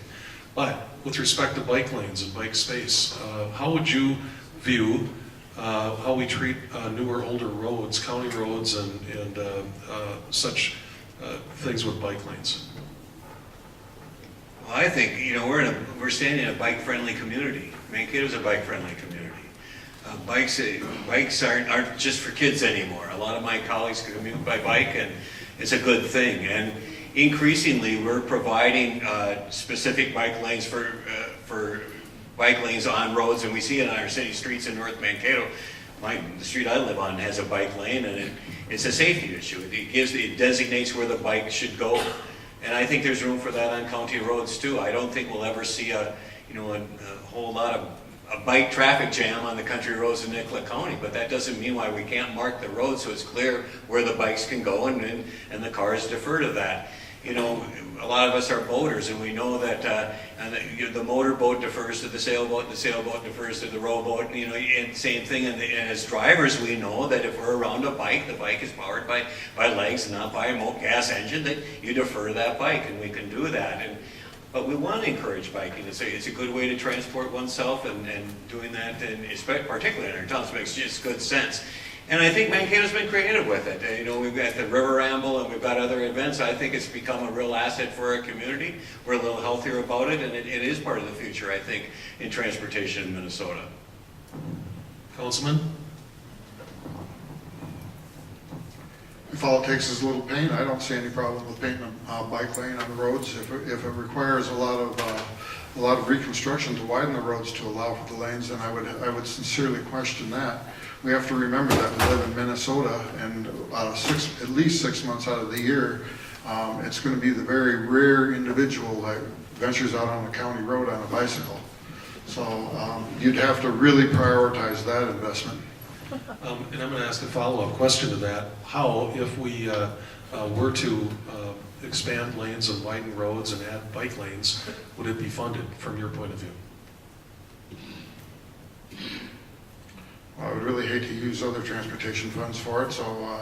But with respect to bike lanes and bike space, how would you view how we treat newer, older roads, county roads, and such things with bike lanes? Well, I think, we're standing in a bike-friendly community. Mankato's a bike-friendly community. Bikes aren't just for kids anymore. A lot of my colleagues commute by bike, and it's a good thing. And increasingly, we're providing specific bike lanes for bike lanes on roads, and we see it on our city streets in North Mankato. The street I live on has a bike lane, and it's a safety issue. It designates where the bike should go, and I think there's room for that on county roads too. I don't think we'll ever see a whole lot of a bike traffic jam on the country roads in Nicollet County, but that doesn't mean why we can't mark the road so it's clear where the bikes can go, and the cars defer to that. A lot of us are boaters, and we know that the motorboat defers to the sailboat, and the sailboat defers to the rowboat, and same thing. And as drivers, we know that if we're around a bike, the bike is powered by legs and not by a gas engine, that you defer to that bike, and we can do that. And But we want to encourage biking. It's a good way to transport oneself, and doing that, and particularly in our towns, makes just good sense. And I think Mankato's been creative with it. You know, we've got the River Ramble and we've got other events. I think it's become a real asset for our community. We're a little healthier about it, and it is part of the future, I think, in transportation in Minnesota. Councilman? If all it takes is a little paint, I don't see any problem with painting a bike lane on the roads. If it requires a lot of reconstruction to widen the roads to allow for the lanes, then I would sincerely question that. We have to remember that we live in Minnesota, and at least 6 months out of the year, it's going to be the very rare individual that ventures out on a county road on a bicycle. So you'd have to really prioritize that investment. And I'm going to ask a follow-up question to that. How, if we were to expand lanes and widen roads and add bike lanes, would it be funded from your point of view? I would really hate to use other transportation funds for it, so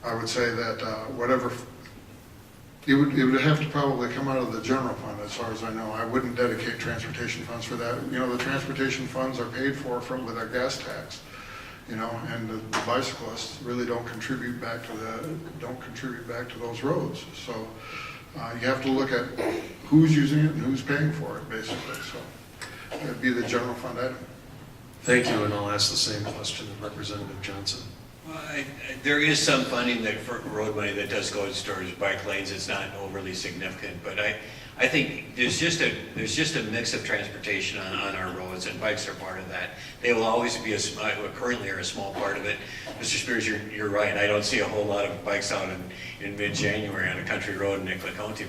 I would say that whatever, it would have to probably come out of the general fund, as far as I know. I wouldn't dedicate transportation funds for that. You know, the transportation funds are paid for with our gas tax, you know, and the bicyclists really don't contribute back to those roads. So you have to look at who's using it and who's paying for it, basically. So it'd be the general fund item. Thank you, and I'll ask the same question of Representative Johnson. There is some funding for road money that does go towards bike lanes. It's not overly significant, but I think there's just a mix of transportation on our roads, and bikes are part of that. They will always be currently are a small part of it. Mr. Spears, you're right. I don't see a whole lot of bikes out in mid-January on a country road in Nicolet County,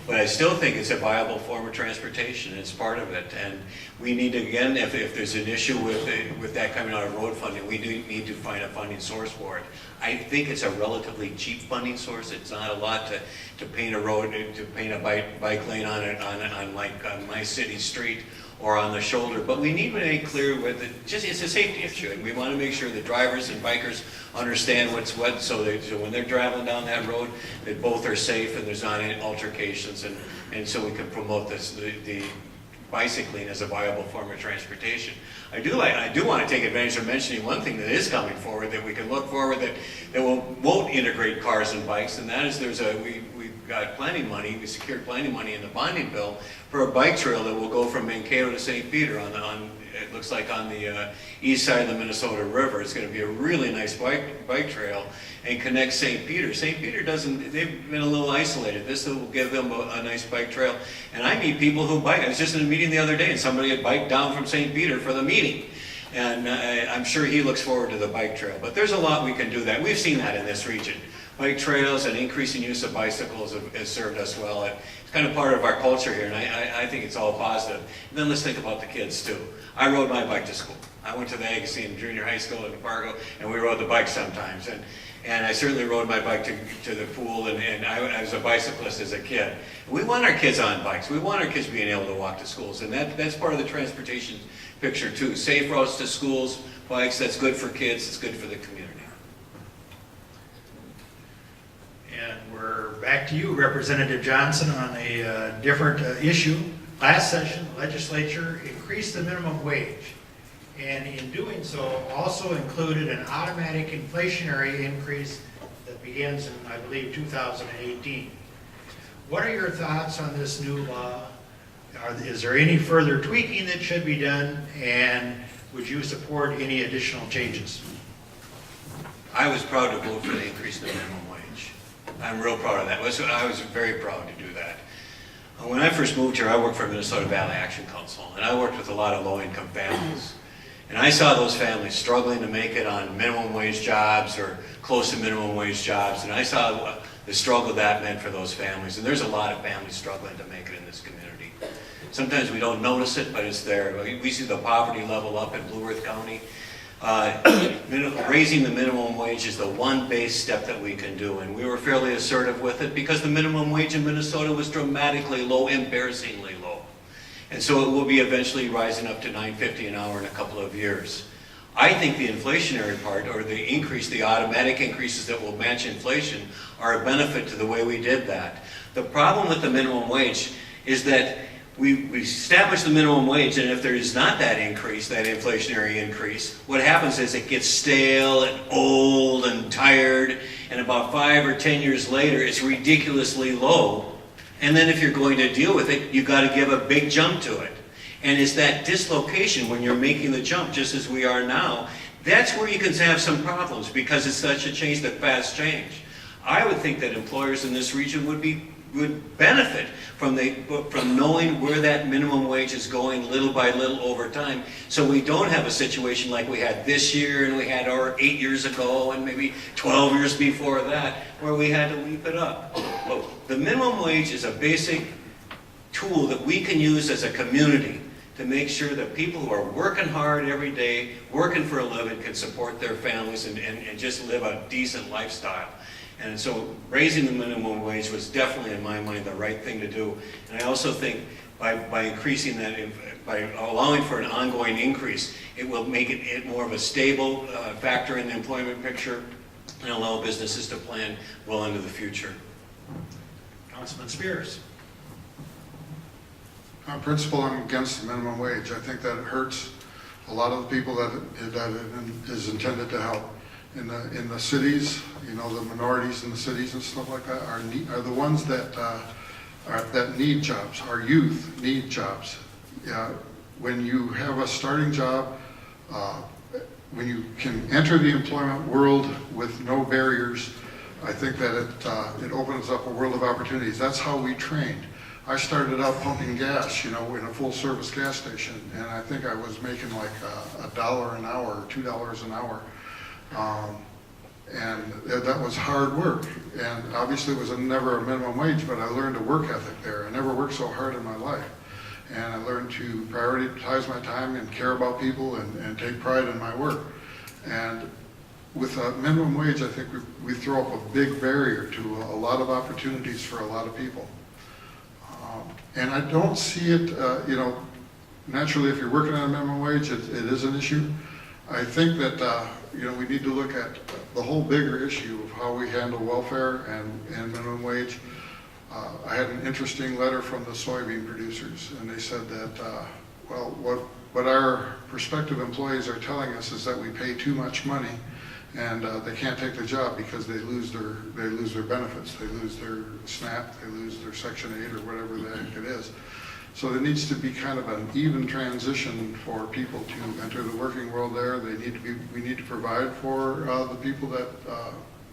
but I still think it's a viable form of transportation. It's part of it, and we need to, again, if there's an issue with that coming out of road funding, we do need to find a funding source for it. I think it's a relatively cheap funding source. It's not a lot to paint a road, to paint a bike lane on my city street or on the shoulder, but we need to make clear with it, it's a safety issue, and we want to make sure the drivers and bikers understand what's what, so when they're traveling down that road, that both are safe and there's not any altercations, and so we can promote the bicycling as a viable form of transportation. I do want to take advantage of mentioning one thing that is coming forward that we can look forward that won't integrate cars and bikes, and that is we've got planning money, we secured planning money in the bonding bill for a bike trail that will go from Mankato to St. Peter it looks like on the east side of the Minnesota River. It's going to be a really nice bike trail and connect St. Peter. St. Peter they've been a little isolated. This will give them a nice bike trail. And I meet people who bike. I was just in a meeting the other day and somebody had biked down from St. Peter for the meeting. And I'm sure he looks forward to the bike trail. But there's a lot we can do that. We've seen that in this region. Bike trails and increasing use of bicycles have served us well. It's kind of part of our culture here, and I think it's all positive. And then let's think about the kids too. I rode my bike to school. I went to the Agassiz Junior High School in Fargo, and we rode the bike sometimes. And I certainly rode my bike to the pool, and I was a bicyclist as a kid. We want our kids on bikes. We want our kids being able to walk to schools, and that's part of the transportation picture too. Safe routes to schools, bikes, that's good for kids, it's good for the community. And we're back to you, Representative Johnson, on a different issue. Last session, the legislature increased the minimum wage, and in doing so, also included an automatic inflationary increase that begins in, I believe, 2018. What are your thoughts on this new law? Is there any further tweaking that should be done, and would you support any additional changes? I was proud to vote for the increase in the minimum wage. I'm real proud of that. I was very proud to do that. When I first moved here, I worked for Minnesota Valley Action Council, and I worked with a lot of low-income families. And I saw those families struggling to make it on minimum wage jobs or close to minimum wage jobs, and I saw the struggle that meant for those families. And there's a lot of families struggling to make it in this community. Sometimes we don't notice it, but it's there. We see the poverty level up in Blue Earth County. Raising the minimum wage is the one base step that we can do, and we were fairly assertive with it because the minimum wage in Minnesota was dramatically low, embarrassingly low. And so it will be eventually rising up to $9.50 an hour in a couple of years. I think the inflationary part, or the automatic increases that will match inflation, are a benefit to the way we did that. The problem with the minimum wage is that we establish the minimum wage, and if there is not that increase, that inflationary increase, what happens is it gets stale and old and tired, and about 5 or 10 years later, it's ridiculously low. And then if you're going to deal with it, you've got to give a big jump to it. And it's that dislocation when you're making the jump, just as we are now, that's where you can have some problems, because it's such a change, that fast change. I would think that employers in this region would benefit from knowing where that minimum wage is going little by little over time, so we don't have a situation like we had this year and we had 8 years ago and maybe 12 years before that, where we had to leap it up. But the minimum wage is a basic tool that we can use as a community to make sure that people who are working hard every day, working for a living, can support their families and just live a decent lifestyle. And so raising the minimum wage was definitely, in my mind, the right thing to do. And I also think by increasing that, by allowing for an ongoing increase, it will make it more of a stable factor in the employment picture and allow businesses to plan well into the future. Councilman Spears. On principle, I'm against the minimum wage. I think that it hurts a lot of the people that it is intended to help. In the cities, you know, the minorities in the cities and stuff like that are the ones that need jobs. Our youth need jobs. When you have a starting job, when you can enter the employment world with no barriers, I think that it opens up a world of opportunities. That's how we trained. I started out pumping gas, you know, in a full-service gas station, and I think I was making like $1 an hour, or $2 an hour. And that was hard work, and obviously it was never a minimum wage, but I learned a work ethic there. I never worked so hard in my life, and I learned to prioritize my time and care about people and take pride in my work. And with a minimum wage, I think we throw up a big barrier to a lot of opportunities for a lot of people. And I don't see it, you know, naturally if you're working on a minimum wage, it is an issue. I think that, you know, we need to look at the whole bigger issue of how we handle welfare and minimum wage. I had an interesting letter from the soybean producers, and they said that, well, what our prospective employees are telling us is that we pay too much money, and they can't take the job because they lose their benefits, they lose their SNAP, they lose their Section 8 or whatever the heck it is. So there needs to be kind of an even transition for people to enter the working world there. We need to provide for the people that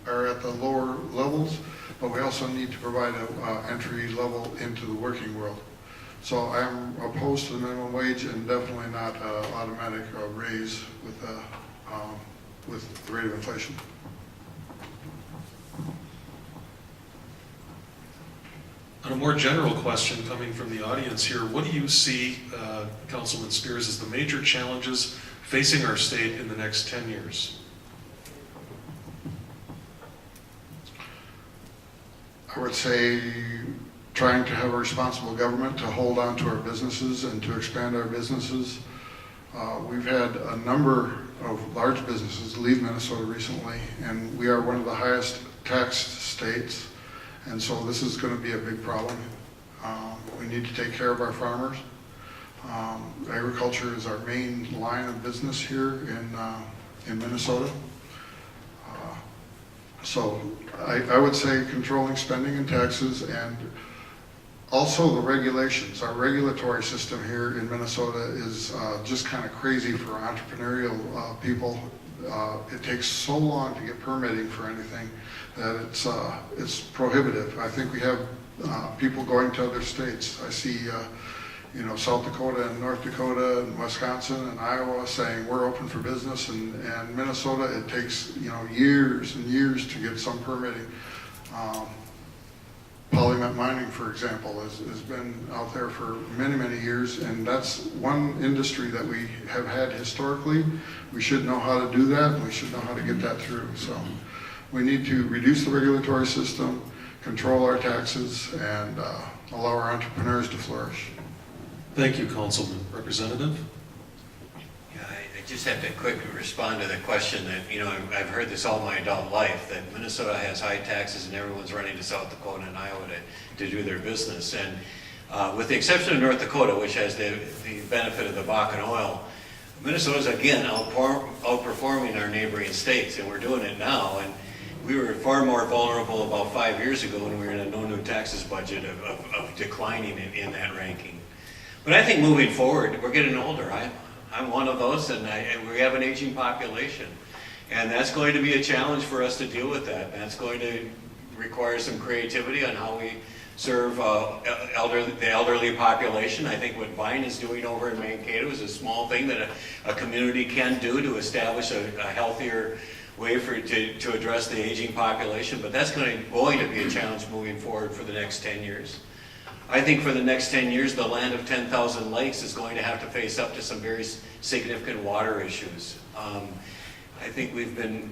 are at the lower levels, but we also need to provide an entry level into the working world. So I'm opposed to the minimum wage and definitely not automatic raise with the rate of inflation. On a more general question coming from the audience here, what do you see, Councilman Spears, as the major challenges facing our state in the next 10 years? I would say trying to have a responsible government to hold on to our businesses and to expand our businesses. We've had a number of large businesses leave Minnesota recently, and we are one of the highest taxed states. And so this is going to be a big problem. We need to take care of our farmers. Agriculture is our main line of business here in Minnesota. So I would say controlling spending and taxes, and also the regulations. Our regulatory system here in Minnesota is just kind of crazy for entrepreneurial people. It takes so long to get permitting for anything that it's prohibitive. I think we have people going to other states. I see, you know, South Dakota and North Dakota and Wisconsin and Iowa saying we're open for business, and Minnesota, it takes, you know, years and years to get some permitting. Polymet mining, for example, has been out there for many, many years, and that's one industry that we have had historically. We should know how to do that, and we should know how to get that through. So we need to reduce the regulatory system, control our taxes, and allow our entrepreneurs to flourish. Thank you, Councilman. Representative? Yeah, I just have to quickly respond to the question that, I've heard this all my adult life, that Minnesota has high taxes and everyone's running to South Dakota and Iowa to do their business. And with the exception of North Dakota, which has the benefit of the Bakken oil, Minnesota's again outperforming our neighboring states, and we're doing it now. And we were far more vulnerable about 5 years ago when we were in a no new taxes budget of declining in that ranking. But I think moving forward, we're getting older. I'm one of those, and we have an aging population. And that's going to be a challenge for us to deal with that. That's going to require some creativity on how we serve the elderly population. I think what Vine is doing over in Mankato is a small thing that a community can do to establish a healthier way to address the aging population. But that's going to be a challenge moving forward for the next 10 years. I think for the next 10 years, the land of 10,000 lakes is going to have to face up to some very significant water issues. I think we've been,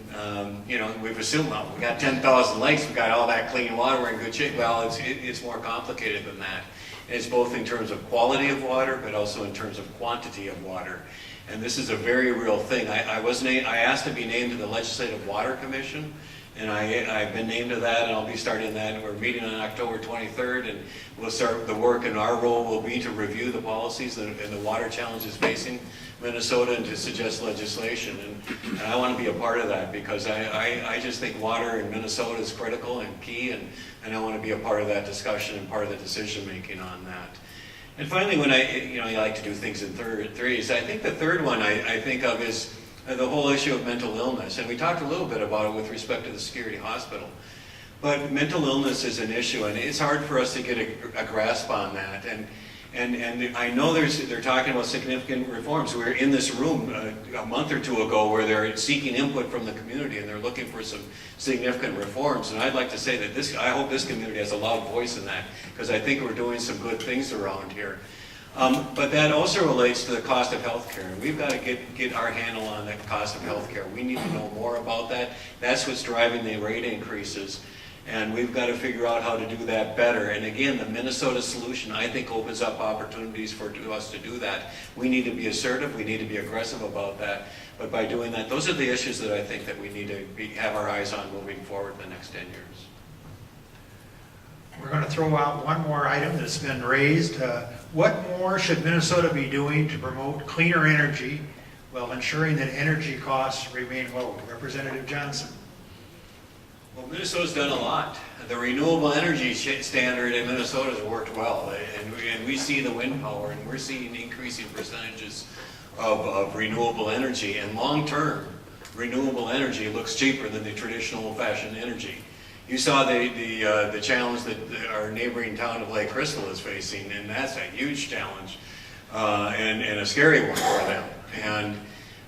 we've assumed, well, we got 10,000 lakes, we got all that clean water, we're in good shape. Well, it's more complicated than that. It's both in terms of quality of water, but also in terms of quantity of water. And this is a very real thing. I asked to be named to the Legislative Water Commission, and I've been named to that, and I'll be starting that. And we're meeting on October 23rd, and we'll start the work, and our role will be to review the policies and the water challenges facing Minnesota and to suggest legislation. And I want to be a part of that because I just think water in Minnesota is critical and key, and I want to be a part of that discussion and part of the decision making on that. And finally, when I like to do things in threes, I think the third one I think of is the whole issue of mental illness. And we talked a little bit about it with respect to the Security Hospital. But mental illness is an issue, and it's hard for us to get a grasp on that. And I know they're talking about significant reforms. We were in this room a month or two ago where they're seeking input from the community, and they're looking for some significant reforms. And I'd like to say that I hope this community has a loud voice in that, because I think we're doing some good things around here. But that also relates to the cost of health care. And we've got to get our handle on the cost of health care. We need to know more about that. That's what's driving the rate increases. And we've got to figure out how to do that better. And again, the Minnesota solution, I think, opens up opportunities for us to do that. We need to be assertive. We need to be aggressive about that. But by doing that, those are the issues that I think that we need to have our eyes on moving forward in the next 10 years. We're going to throw out one more item that's been raised. What more should Minnesota be doing to promote cleaner energy while ensuring that energy costs remain low? Representative Johnson. Well, Minnesota's done a lot. The renewable energy standard in Minnesota has worked well, and we see the wind power, and we're seeing increasing percentages of renewable energy. And long-term, renewable energy looks cheaper than the traditional old-fashioned energy. You saw the challenge that our neighboring town of Lake Crystal is facing, and that's a huge challenge and a scary one for them. And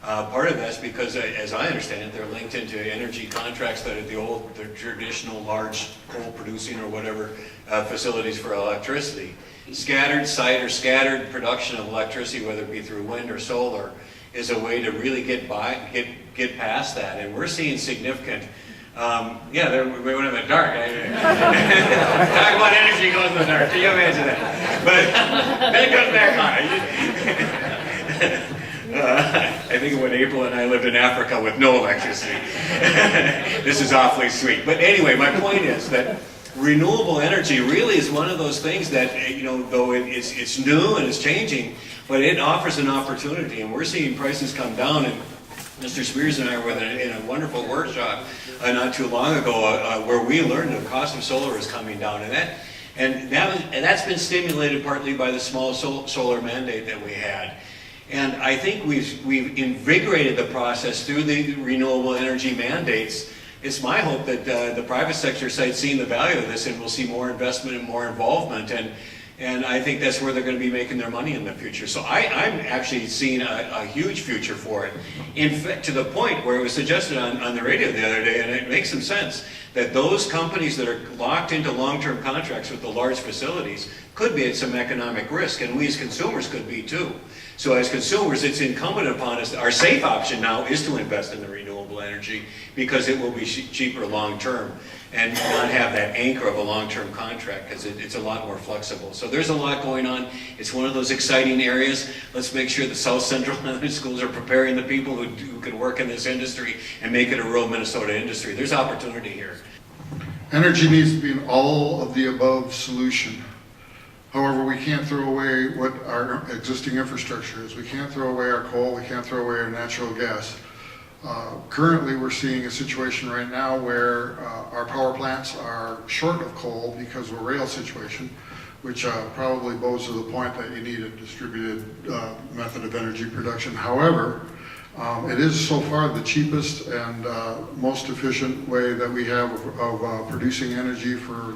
part of that's because, as I understand it, they're linked into energy contracts that are the traditional large coal producing or whatever facilities for electricity. Scattered site or scattered production of electricity, whether it be through wind or solar, is a way to really get past that. And we're seeing significant. We went in the dark. Talk about energy goes in the dark. Can you imagine that? But then it comes back on. I think when April and I lived in Africa with no electricity. This is awfully sweet. But anyway, my point is that renewable energy really is one of those things that, though it's new and it's changing, but it offers an opportunity. And we're seeing prices come down. And Mr. Spears and I were in a wonderful workshop not too long ago where we learned the cost of solar is coming down. And that's been stimulated partly by the small solar mandate that we had. And I think we've invigorated the process through the renewable energy mandates. It's my hope that the private sector side's seeing the value of this, and we'll see more investment and more involvement. And I think that's where they're going to be making their money in the future. So I'm actually seeing a huge future for it. In fact, to the point where it was suggested on the radio the other day, and it makes some sense, that those companies that are locked into long-term contracts with the large facilities could be at some economic risk, and we as consumers could be too. So as consumers, it's incumbent upon us, our safe option now is to invest in the renewable renewable energy because it will be cheaper long-term and not have that anchor of a long-term contract because it's a lot more flexible. So there's a lot going on. It's one of those exciting areas. Let's make sure the South Central and other schools are preparing the people who can work in this industry and make it a real Minnesota industry. There's opportunity here. Energy needs to be an all of the above solution. However, we can't throw away what our existing infrastructure is. We can't throw away our coal, we can't throw away our natural gas. Currently, we're seeing a situation right now where our power plants are short of coal because of a rail situation, which probably bodes to the point that you need a distributed method of energy production. However, it is so far the cheapest and most efficient way that we have of producing energy for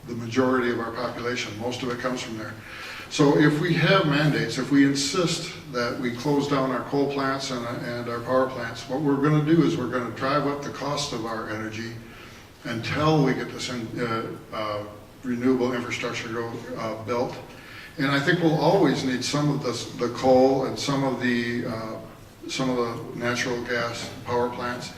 the majority of our population. Most of it comes from there. So if we have mandates, if we insist that we close down our coal plants and our power plants, what we're going to do is we're going to drive up the cost of our energy until we get this renewable infrastructure built. And I think we'll always need some of the coal and some of the natural gas power plants,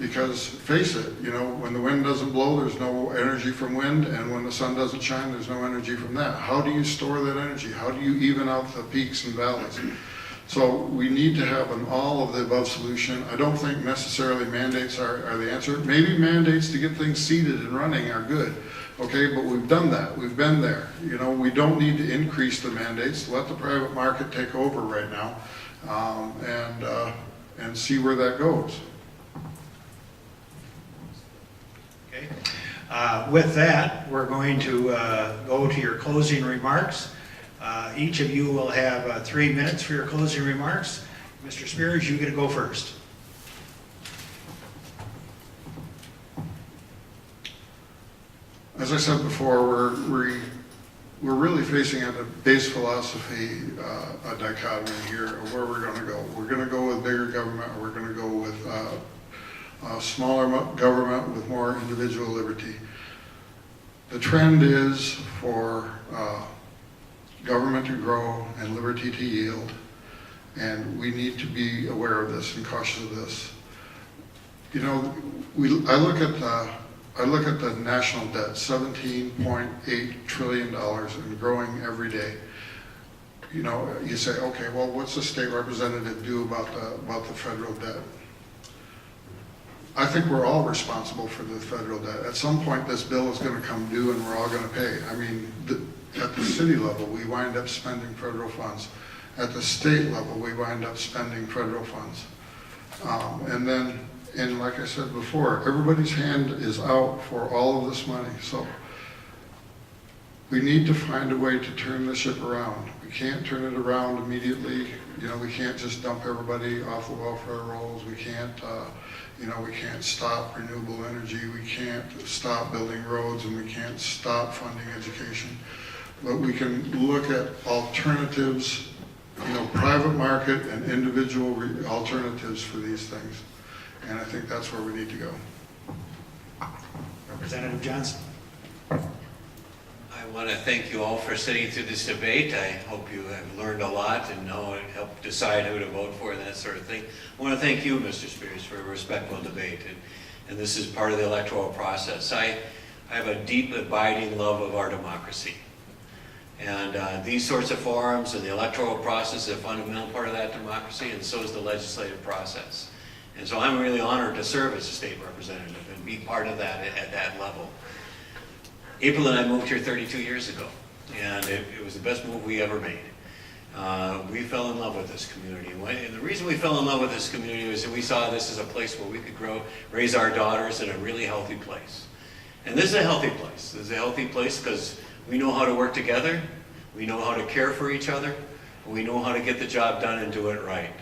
because face it, you know, when the wind doesn't blow, there's no energy from wind, and when the sun doesn't shine, there's no energy from that. How do you store that energy? How do you even out the peaks and valleys? So we need to have an all of the above solution. I don't think necessarily mandates are the answer. Maybe mandates to get things seeded and running are good, okay, but we've done that. We've been there. You know, we don't need to increase the mandates. Let the private market take over right now, and see where that goes. Okay. With that, we're going to go to your closing remarks. Each of you will have 3 minutes for your closing remarks. Mr. Spears, you get to go first. As I said before, we're really facing at a base philosophy a dichotomy here of where we're going to go. We're going to go with bigger government, or we're going to go with smaller government with more individual liberty. The trend is for government to grow and liberty to yield, and we need to be aware of this and cautious of this. You know, I look at the national debt, $17.8 trillion and growing every day. You know, you say, okay, well, what's the state representative do about the federal debt? I think we're all responsible for the federal debt. At some point, this bill is going to come due and we're all going to pay. I mean, at the city level, we wind up spending federal funds. At the state level, we wind up spending federal funds. And like I said before, everybody's hand is out for all of this money. So we need to find a way to turn the ship around. We can't turn it around immediately. You know, we can't just dump everybody off the welfare rolls. We can't, we can't stop renewable energy. We can't stop building roads, and we can't stop funding education. But we can look at alternatives, you know, private market and individual alternatives for these things. And I think that's where we need to go. Representative Johnson. I want to thank you all for sitting through this debate. I hope you have learned a lot and know and helped decide who to vote for and that sort of thing. I want to thank you, Mr. Spears, for a respectful debate. And this is part of the electoral process. I have a deep, abiding love of our democracy. And these sorts of forums and the electoral process is a fundamental part of that democracy, and so is the legislative process. And so I'm really honored to serve as a state representative and be part of that at that level. April and I moved here 32 years ago, and it was the best move we ever made. We fell in love with this community. And the reason we fell in love with this community was that we saw this as a place where we could raise our daughters in a really healthy place. And this is a healthy place. This is a healthy place because we know how to work together, we know how to care for each other, and we know how to get the job done and do it right.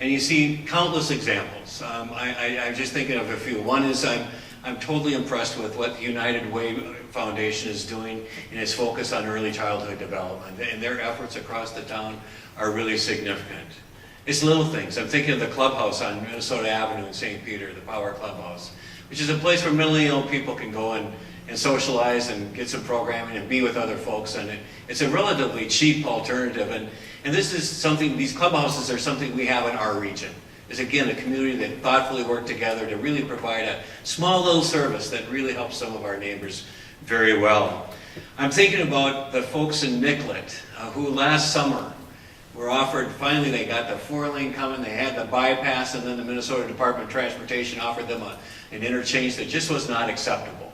And you see countless examples. I'm just thinking of a few. One is I'm totally impressed with what the United Way Foundation is doing in its focus on early childhood development. And their efforts across the town are really significant. It's little things. I'm thinking of the clubhouse on Minnesota Avenue in St. Peter, the Power Clubhouse, which is a place where mentally ill people can go and socialize and get some programming and be with other folks. And it's a relatively cheap alternative. And this is something, these clubhouses are something we have in our region. is again a community that thoughtfully worked together to really provide a small little service that really helps some of our neighbors very well. I'm thinking about the folks in Nicollet who last summer were offered, finally they got the 4-lane coming, they had the bypass, and then the Minnesota Department of Transportation offered them an interchange that just was not acceptable.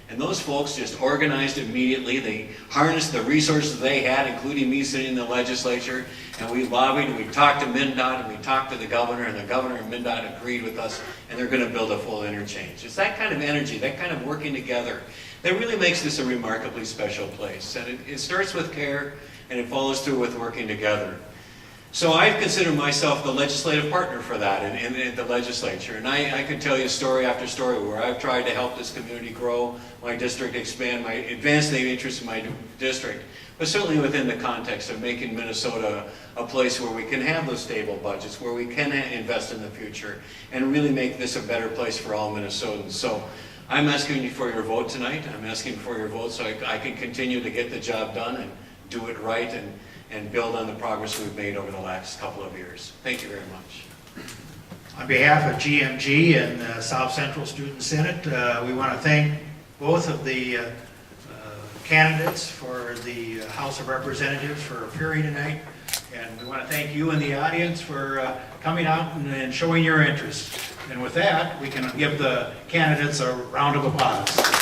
And those folks just organized immediately. They harnessed the resources they had, including me sitting in the legislature, and we lobbied, and we talked to MnDOT, and we talked to the governor, and the governor and MnDOT agreed with us, and they're going to build a full interchange. It's that kind of energy, that kind of working together, that really makes this a remarkably special place. And it starts with care, and it follows through with working together. So I consider myself the legislative partner for that in the legislature. And I can tell you story after story where I've tried to help this community grow, my district expand, advance the interests of my district, but certainly within the context of making Minnesota a place where we can have those stable budgets, where we can invest in the future, and really make this a better place for all Minnesotans. So I'm asking you for your vote tonight. I'm asking for your vote so I can continue to get the job done and do it right and build on the progress we've made over the last couple of years. Thank you very much. On behalf of GMG and the South Central Student Senate, we want to thank both of the candidates for the House of Representatives for appearing tonight. And we want to thank you in the audience for coming out and showing your interest. And with that, we can give the candidates a round of applause.